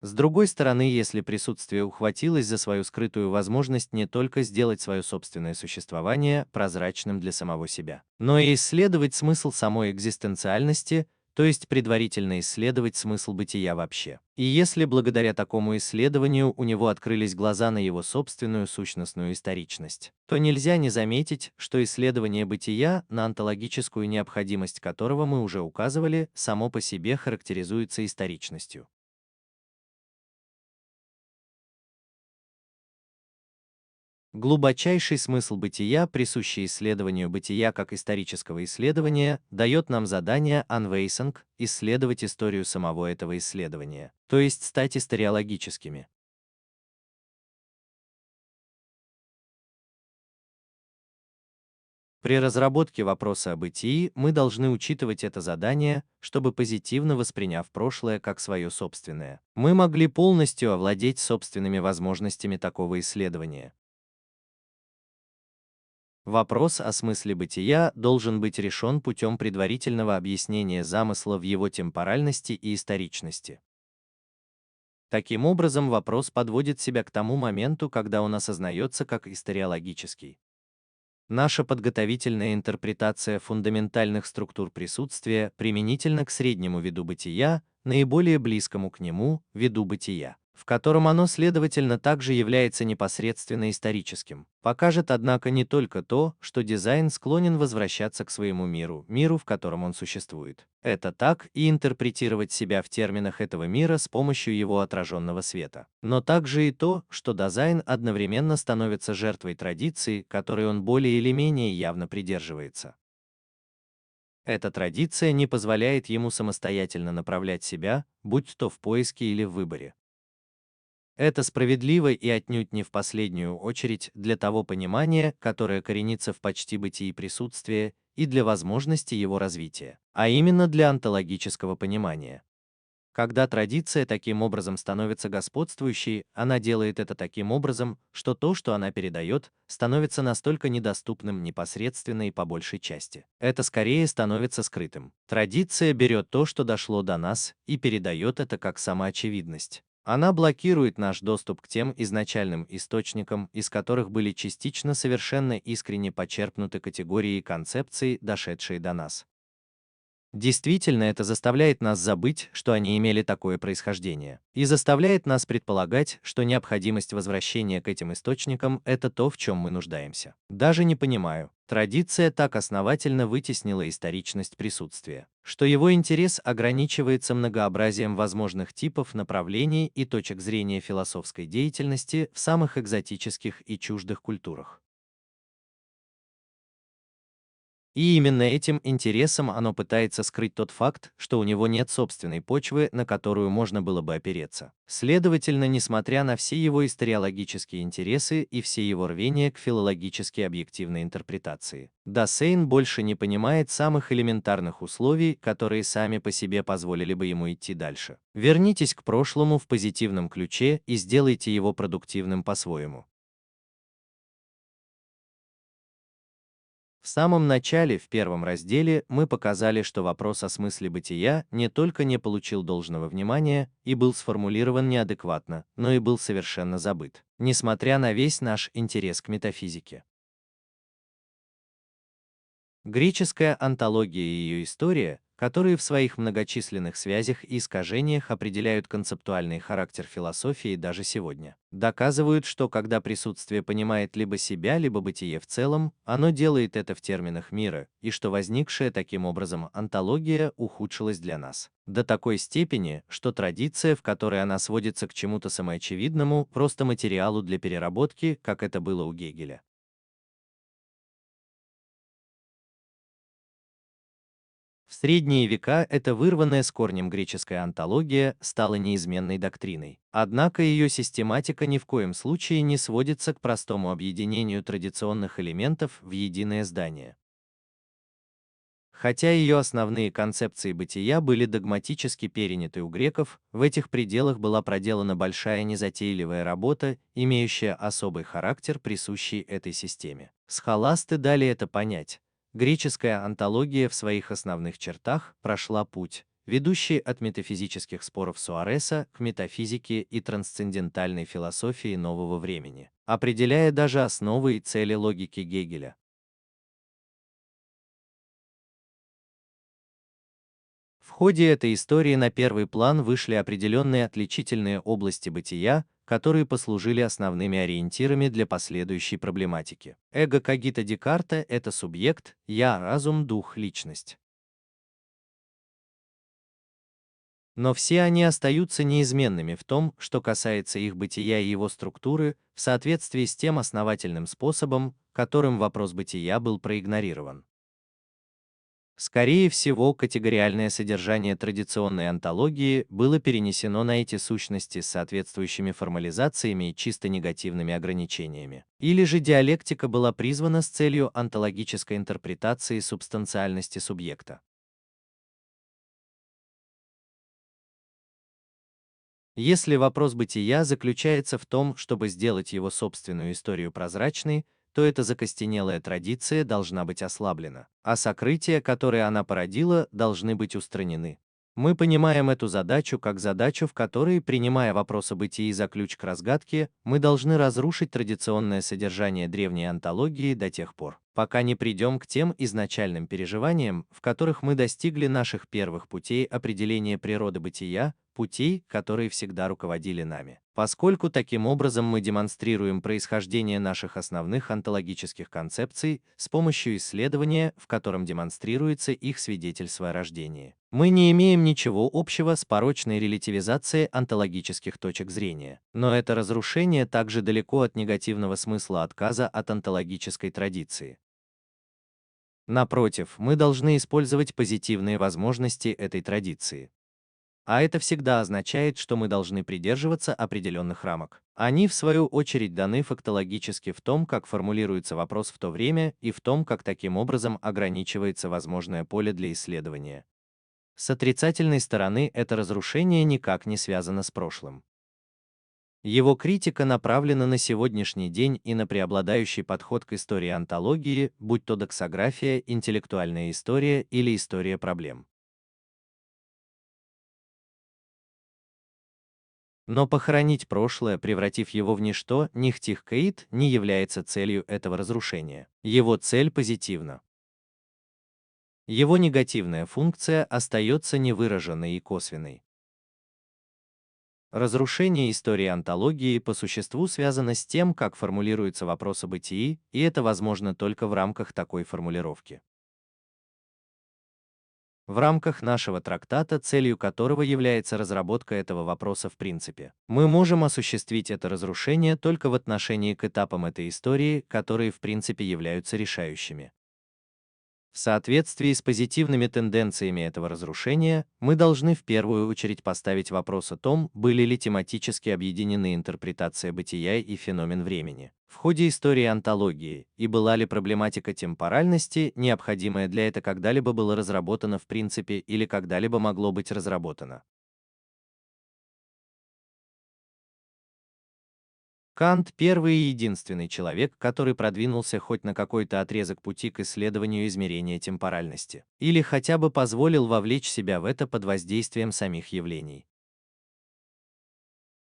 С другой стороны, если присутствие ухватилось за свою скрытую возможность не только сделать свое собственное существование прозрачным для самого себя, но и исследовать смысл самой экзистенциальности, то есть предварительно исследовать смысл бытия вообще. И если благодаря такому исследованию у него открылись глаза на его собственную сущностную историчность, то нельзя не заметить, что исследование бытия, на онтологическую необходимость которого мы уже указывали, само по себе характеризуется историчностью. Глубочайший смысл бытия, присущий исследованию бытия как исторического исследования, дает нам задание Анвейсинг исследовать историю самого этого исследования, то есть стать историологическими. При разработке вопроса о бытии мы должны учитывать это задание, чтобы позитивно восприняв прошлое как свое собственное, мы могли полностью овладеть собственными возможностями такого исследования. Вопрос о смысле бытия должен быть решен путем предварительного объяснения замысла в его темпоральности и историчности. Таким образом, вопрос подводит себя к тому моменту, когда он осознается как историологический. Наша подготовительная интерпретация фундаментальных структур присутствия применительно к среднему виду бытия, наиболее близкому к нему виду бытия, в котором оно, следовательно, также является непосредственно историческим, покажет, однако, не только то, что дизайн склонен возвращаться к своему миру, миру, в котором он существует. Это так и интерпретировать себя в терминах этого мира с помощью его отраженного света. Но также и то, что дизайн одновременно становится жертвой традиции, которой он более или менее явно придерживается. Эта традиция не позволяет ему самостоятельно направлять себя, будь то в поиске или в выборе. Это справедливо и отнюдь не в последнюю очередь для того понимания, которое коренится в почти бытии присутствия, и для возможности его развития, а именно для онтологического понимания. Когда традиция таким образом становится господствующей, она делает это таким образом, что то, что она передает, становится настолько недоступным непосредственно и по большей части. Это скорее становится скрытым. Традиция берет то, что дошло до нас, и передает это как самоочевидность. Она блокирует наш доступ к тем изначальным источникам, из которых были частично совершенно искренне почерпнуты категории и концепции, дошедшие до нас. Действительно, это заставляет нас забыть, что они имели такое происхождение, и заставляет нас предполагать, что необходимость возвращения к этим источникам – это то, в чем мы нуждаемся. Даже не понимаю, традиция так основательно вытеснила историчность присутствия, что его интерес ограничивается многообразием возможных типов, направлений и точек зрения философской деятельности в самых экзотических и чуждых культурах. И именно этим интересом оно пытается скрыть тот факт, что у него нет собственной почвы, на которую можно было бы опереться. Следовательно, несмотря на все его историологические интересы и все его рвения к филологически объективной интерпретации, Дассейн больше не понимает самых элементарных условий, которые сами по себе позволили бы ему идти дальше. Вернитесь к прошлому в позитивном ключе и сделайте его продуктивным по-своему. В самом начале, в первом разделе, мы показали, что вопрос о смысле бытия не только не получил должного внимания и был сформулирован неадекватно, но и был совершенно забыт, несмотря на весь наш интерес к метафизике. Греческая антология и ее история, которые в своих многочисленных связях и искажениях определяют концептуальный характер философии даже сегодня, доказывают, что когда присутствие понимает либо себя, либо бытие в целом, оно делает это в терминах мира, и что возникшая таким образом антология ухудшилась для нас до такой степени, что традиция, в которой она сводится к чему-то самоочевидному, просто материалу для переработки, как это было у Гегеля. В средние века эта вырванная с корнем греческая онтология стала неизменной доктриной. Однако ее систематика ни в коем случае не сводится к простому объединению традиционных элементов в единое здание. Хотя ее основные концепции бытия были догматически переняты у греков, в этих пределах была проделана большая незатейливая работа, имеющая особый характер, присущий этой системе. Схоласты дали это понять. Греческая онтология в своих основных чертах прошла путь, ведущий от метафизических споров Суареса к метафизике и трансцендентальной философии нового времени, определяя даже основы и цели логики Гегеля. В ходе этой истории на первый план вышли определенные отличительные области бытия, которые послужили основными ориентирами для последующей проблематики. Эго когито Декарта — это субъект, я — разум, дух, личность. Но все они остаются неизменными в том, что касается их бытия и его структуры, в соответствии с тем основательным способом, которым вопрос бытия был проигнорирован. Скорее всего, категориальное содержание традиционной онтологии было перенесено на эти сущности с соответствующими формализациями и чисто негативными ограничениями. Или же диалектика была призвана с целью онтологической интерпретации субстанциальности субъекта. Если вопрос бытия заключается в том, чтобы сделать его собственную историю прозрачной, то эта закостенелая традиция должна быть ослаблена, а сокрытия, которые она породила, должны быть устранены. Мы понимаем эту задачу как задачу, в которой, принимая вопрос о бытии за ключ к разгадке, мы должны разрушить традиционное содержание древней онтологии до тех пор, пока не придем к тем изначальным переживаниям, в которых мы достигли наших первых путей определения природы бытия, путей, которые всегда руководили нами. Поскольку таким образом мы демонстрируем происхождение наших основных онтологических концепций с помощью исследования, в котором демонстрируется их свидетельство о рождении. Мы не имеем ничего общего с порочной релятивизацией онтологических точек зрения. Но это разрушение также далеко от негативного смысла отказа от онтологической традиции. Напротив, мы должны использовать позитивные возможности этой традиции. А это всегда означает, что мы должны придерживаться определенных рамок. Они, в свою очередь, даны фактологически в том, как формулируется вопрос в то время, и в том, как таким образом ограничивается возможное поле для исследования. С отрицательной стороны это разрушение никак не связано с прошлым. Его критика направлена на сегодняшний день и на преобладающий подход к истории онтологии, будь то доксография, интеллектуальная история или история проблем. Но похоронить прошлое, превратив его в ничто, нихтих-каит, не является целью этого разрушения. Его цель позитивна. Его негативная функция остается невыраженной и косвенной. Разрушение истории онтологии по существу связано с тем, как формулируется вопрос о бытии, и это возможно только в рамках такой формулировки. В рамках нашего трактата, целью которого является разработка этого вопроса в принципе. Мы можем осуществить это разрушение только в отношении к этапам этой истории, которые в принципе являются решающими. В соответствии с позитивными тенденциями этого разрушения, мы должны в первую очередь поставить вопрос о том, были ли тематически объединены интерпретация бытия и феномен времени в ходе истории онтологии, и была ли проблематика темпоральности, необходимая для этого, когда-либо была разработана в принципе или когда-либо могло быть разработано. Кант — первый и единственный человек, который продвинулся хоть на какой-то отрезок пути к исследованию измерения темпоральности, или хотя бы позволил вовлечь себя в это под воздействием самих явлений.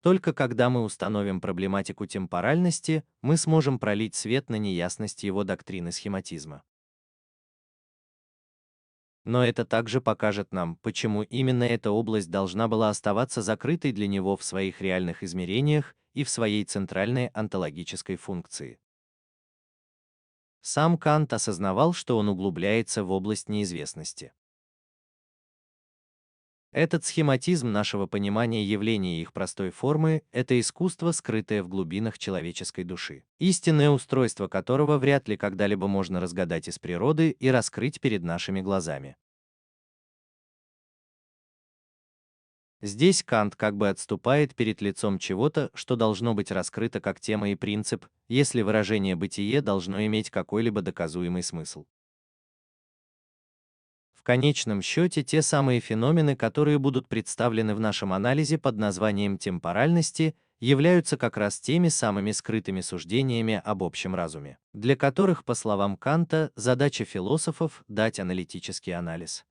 Только когда мы установим проблематику темпоральности, мы сможем пролить свет на неясность его доктрины схематизма. Но это также покажет нам, почему именно эта область должна была оставаться закрытой для него в своих реальных измерениях и в своей центральной онтологической функции. Сам Кант осознавал, что он углубляется в область неизвестности. Этот схематизм нашего понимания явлений и их простой формы — это искусство, скрытое в глубинах человеческой души, истинное устройство которого вряд ли когда-либо можно разгадать из природы и раскрыть перед нашими глазами. Здесь Кант как бы отступает перед лицом чего-то, что должно быть раскрыто как тема и принцип, если выражение «бытие» должно иметь какой-либо доказуемый смысл. В конечном счете, те самые феномены, которые будут представлены в нашем анализе под названием темпоральности, являются как раз теми самыми скрытыми суждениями об общем разуме, для которых, по словам Канта, задача философов — дать аналитический анализ.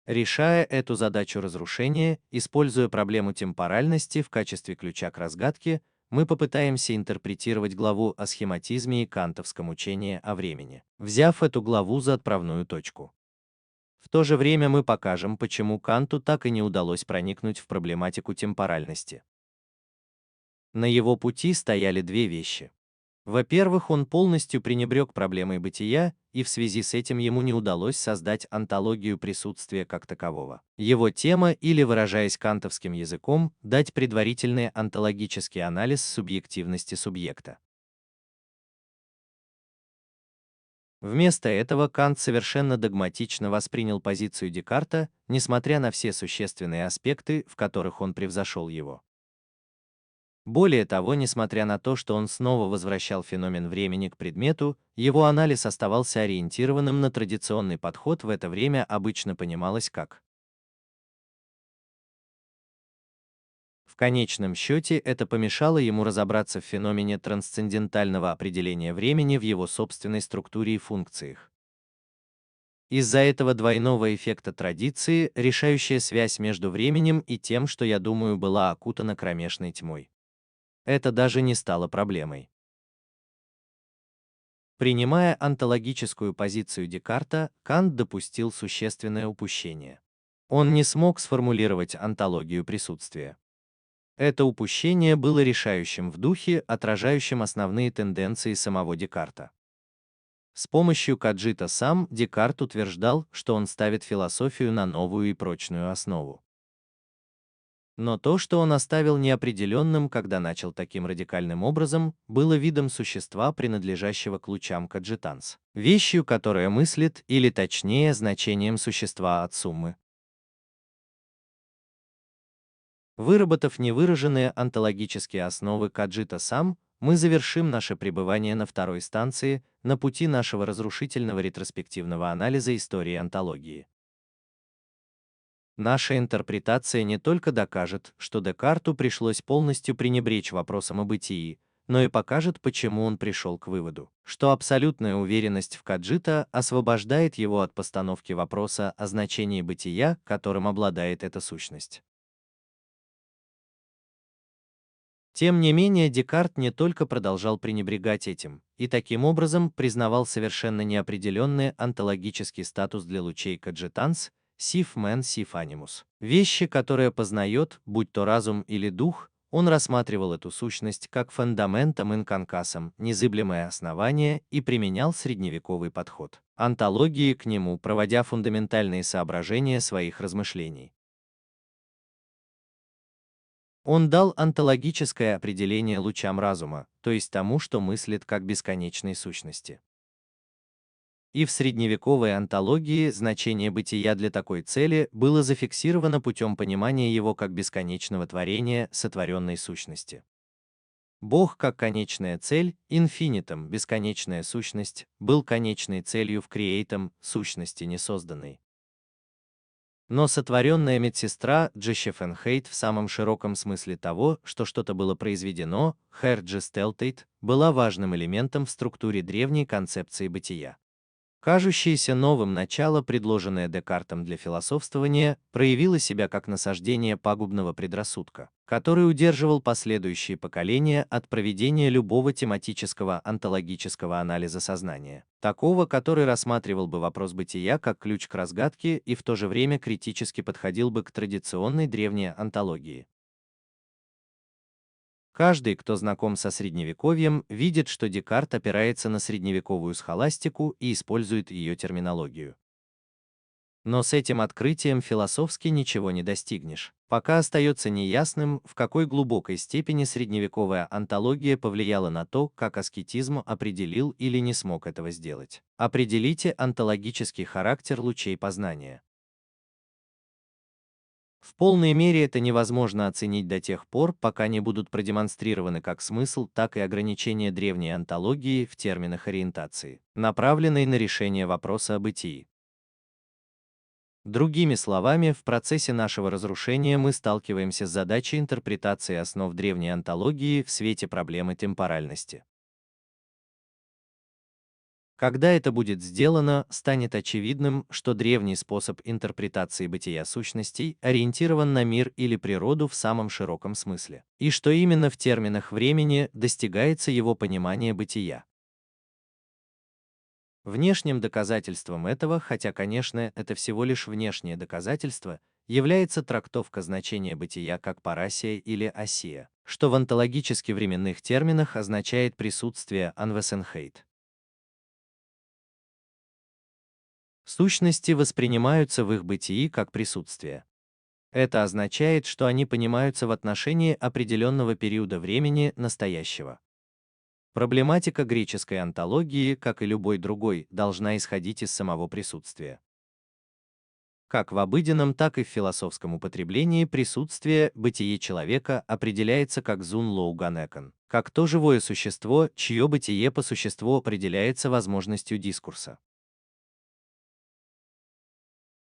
Решая эту задачу разрушения, используя проблему темпоральности в качестве ключа к разгадке, мы попытаемся интерпретировать главу о схематизме и кантовском учении о времени, взяв эту главу за отправную точку. В то же время мы покажем, почему Канту так и не удалось проникнуть в проблематику темпоральности. На его пути стояли две вещи. Во-первых, он полностью пренебрег проблемой бытия, и в связи с этим ему не удалось создать онтологию присутствия как такового. Его тема, или, выражаясь кантовским языком, дать предварительный онтологический анализ субъективности субъекта. Вместо этого Кант совершенно догматично воспринял позицию Декарта, несмотря на все существенные аспекты, в которых он превзошел его. Более того, несмотря на то, что он снова возвращал феномен времени к предмету, его анализ оставался ориентированным на традиционный подход, в это время обычно понималось как. В конечном счете, это помешало ему разобраться в феномене трансцендентального определения времени в его собственной структуре и функциях. Из-за этого двойного эффекта традиции, решающая связь между временем и тем, что, я думаю, была окутана кромешной тьмой. Это даже не стало проблемой. Принимая онтологическую позицию Декарта, Кант допустил существенное упущение. Он не смог сформулировать онтологию присутствия. Это упущение было решающим в духе, отражающим основные тенденции самого Декарта. С помощью Каджита сам Декарт утверждал, что он ставит философию на новую и прочную основу. Но то, что он оставил неопределенным, когда начал таким радикальным образом, было видом существа, принадлежащего к лучам каджитанс, вещью, которая мыслит, или точнее, значением существа от суммы. Выработав невыраженные онтологические основы каджита сам, мы завершим наше пребывание на второй станции, на пути нашего разрушительного ретроспективного анализа истории онтологии. Наша интерпретация не только докажет, что Декарту пришлось полностью пренебречь вопросом о бытии, но и покажет, почему он пришел к выводу, что абсолютная уверенность в Каджита освобождает его от постановки вопроса о значении бытия, которым обладает эта сущность. Тем не менее, Декарт не только продолжал пренебрегать этим, и таким образом признавал совершенно неопределенный онтологический статус для лучей каджитанс, сив мен сив анимус. Вещи, которые познает, будь то разум или дух, он рассматривал эту сущность как фундаментом инканкасом, незыблемое основание, и применял средневековый подход онтологии к нему, проводя фундаментальные соображения своих размышлений. Он дал онтологическое определение лучам разума, то есть тому, что мыслит как бесконечной сущности. И в средневековой онтологии значение бытия для такой цели было зафиксировано путем понимания его как бесконечного творения, сотворенной сущности. Бог как конечная цель, инфинитом, бесконечная сущность, был конечной целью в креатом, сущности несозданной. Но сотворенная медсестра Джешефенхейт в самом широком смысле того, что что-то было произведено, Херджестелтейт, была важным элементом в структуре древней концепции бытия. Кажущееся новым начало, предложенное Декартом для философствования, проявило себя как насаждение пагубного предрассудка, который удерживал последующие поколения от проведения любого тематического онтологического анализа сознания, такого, который рассматривал бы вопрос бытия как ключ к разгадке и в то же время критически подходил бы к традиционной древней онтологии. Каждый, кто знаком со Средневековьем, видит, что Декарт опирается на средневековую схоластику и использует ее терминологию. Но с этим открытием философски ничего не достигнешь, пока остается неясным, в какой глубокой степени средневековая онтология повлияла на то, как аскетизм определил или не смог этого сделать. Определите онтологический характер лучей познания. В полной мере это невозможно оценить до тех пор, пока не будут продемонстрированы как смысл, так и ограничения древней онтологии в терминах ориентации, направленной на решение вопроса о бытии. Другими словами, в процессе нашего разрушения мы сталкиваемся с задачей интерпретации основ древней онтологии в свете проблемы темпоральности. Когда это будет сделано, станет очевидным, что древний способ интерпретации бытия сущностей ориентирован на мир или природу в самом широком смысле, и что именно в терминах времени достигается его понимание бытия. Внешним доказательством этого, хотя, конечно, это всего лишь внешнее доказательство, является трактовка значения бытия как парасия или осия, что в онтологически-временных терминах означает присутствие Anwesenheit. Сущности воспринимаются в их бытии как присутствие. Это означает, что они понимаются в отношении определенного периода времени настоящего. Проблематика греческой онтологии, как и любой другой, должна исходить из самого присутствия. Как в обыденном, так и в философском употреблении присутствие, бытие человека определяется как зун лоуганекон, как то живое существо, чье бытие по существу определяется возможностью дискурса.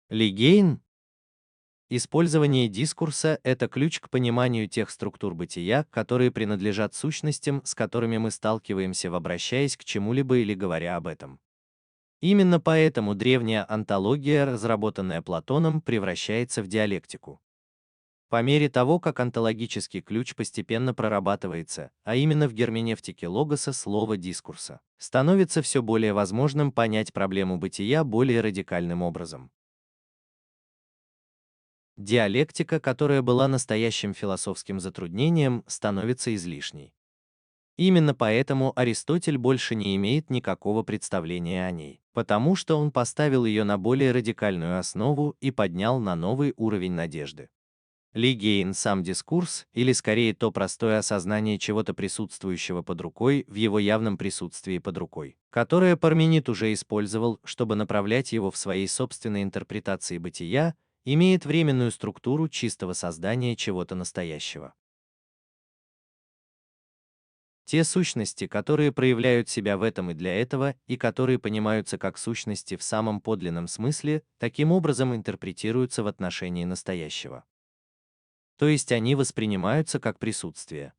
Лигейн. Использование дискурса — это ключ к пониманию тех структур бытия, которые принадлежат сущностям, с которыми мы сталкиваемся, обращаясь к чему-либо или говоря об этом. Именно поэтому древняя онтология, разработанная Платоном, превращается в диалектику. По мере того, как онтологический ключ постепенно прорабатывается, а именно в герменевтике логоса слова дискурса, становится все более возможным понять проблему бытия более радикальным образом. Диалектика, которая была настоящим философским затруднением, становится излишней. Именно поэтому Аристотель больше не имеет никакого представления о ней, потому что он поставил ее на более радикальную основу и поднял на новый уровень надежды. Лигейн — сам дискурс, или скорее то простое осознание чего-то присутствующего под рукой в его явном присутствии под рукой, которое Парменид уже использовал, чтобы направлять его в своей собственной интерпретации бытия, имеет временную структуру чистого создания чего-то настоящего. Те сущности, которые проявляют себя в этом и для этого, и которые понимаются как сущности в самом подлинном смысле, таким образом интерпретируются в отношении настоящего. То есть они воспринимаются как присутствие.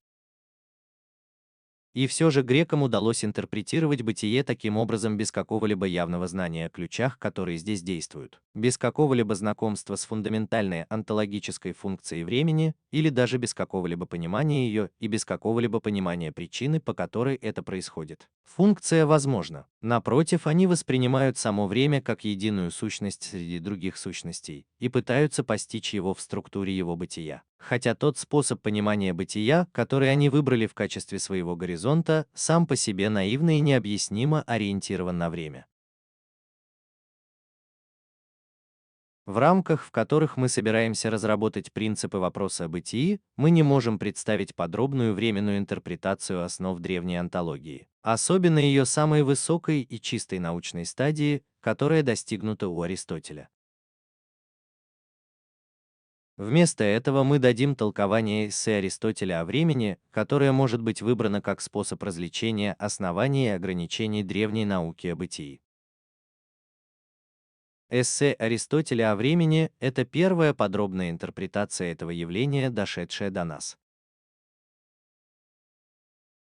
И все же грекам удалось интерпретировать бытие таким образом без какого-либо явного знания о ключах, которые здесь действуют, без какого-либо знакомства с фундаментальной онтологической функцией времени, или даже без какого-либо понимания ее и без какого-либо понимания причины, по которой это происходит. Функция возможна. Напротив, они воспринимают само время как единую сущность среди других сущностей и пытаются постичь его в структуре его бытия. Хотя тот способ понимания бытия, который они выбрали в качестве своего горизонта, сам по себе наивно и необъяснимо ориентирован на время. В рамках, в которых мы собираемся разработать принципы вопроса о бытии, мы не можем представить подробную временную интерпретацию основ древней онтологии, особенно ее самой высокой и чистой научной стадии, которая достигнута у Аристотеля. Вместо этого мы дадим толкование эссе Аристотеля о времени, которое может быть выбрано как способ развлечения оснований и ограничений древней науки о бытии. Эссе Аристотеля о времени — это первая подробная интерпретация этого явления, дошедшая до нас.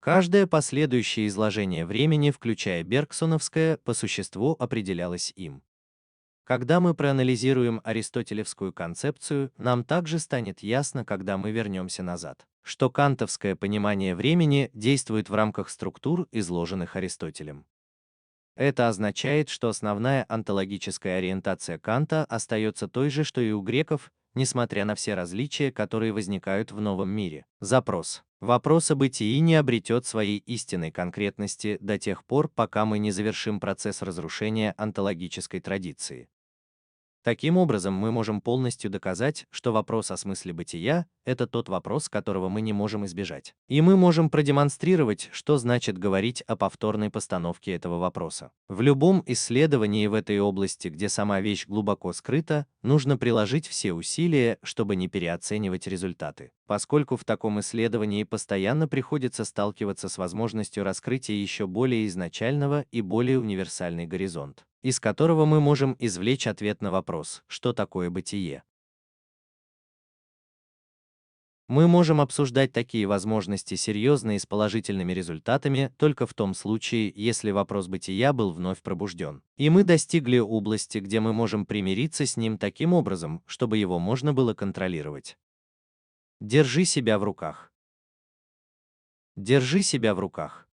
Каждое последующее изложение времени, включая бергсоновское, по существу определялось им. Когда мы проанализируем аристотелевскую концепцию, нам также станет ясно, когда мы вернемся назад, что кантовское понимание времени действует в рамках структур, изложенных Аристотелем. Это означает, что основная онтологическая ориентация Канта остается той же, что и у греков, несмотря на все различия, которые возникают в новом мире. Запрос. Вопрос о бытии не обретет своей истинной конкретности до тех пор, пока мы не завершим процесс разрушения онтологической традиции. Таким образом, мы можем полностью доказать, что вопрос о смысле бытия — это тот вопрос, которого мы не можем избежать. И мы можем продемонстрировать, что значит говорить о повторной постановке этого вопроса. В любом исследовании в этой области, где сама вещь глубоко скрыта, нужно приложить все усилия, чтобы не переоценивать результаты. Поскольку в таком исследовании постоянно приходится сталкиваться с возможностью раскрытия еще более изначального и более универсальный горизонт, из которого мы можем извлечь ответ на вопрос, что такое бытие. Мы можем обсуждать такие возможности серьезно и с положительными результатами только в том случае, если вопрос бытия был вновь пробужден, и мы достигли области, где мы можем примириться с ним таким образом, чтобы его можно было контролировать. Держи себя в руках. Держи себя в руках.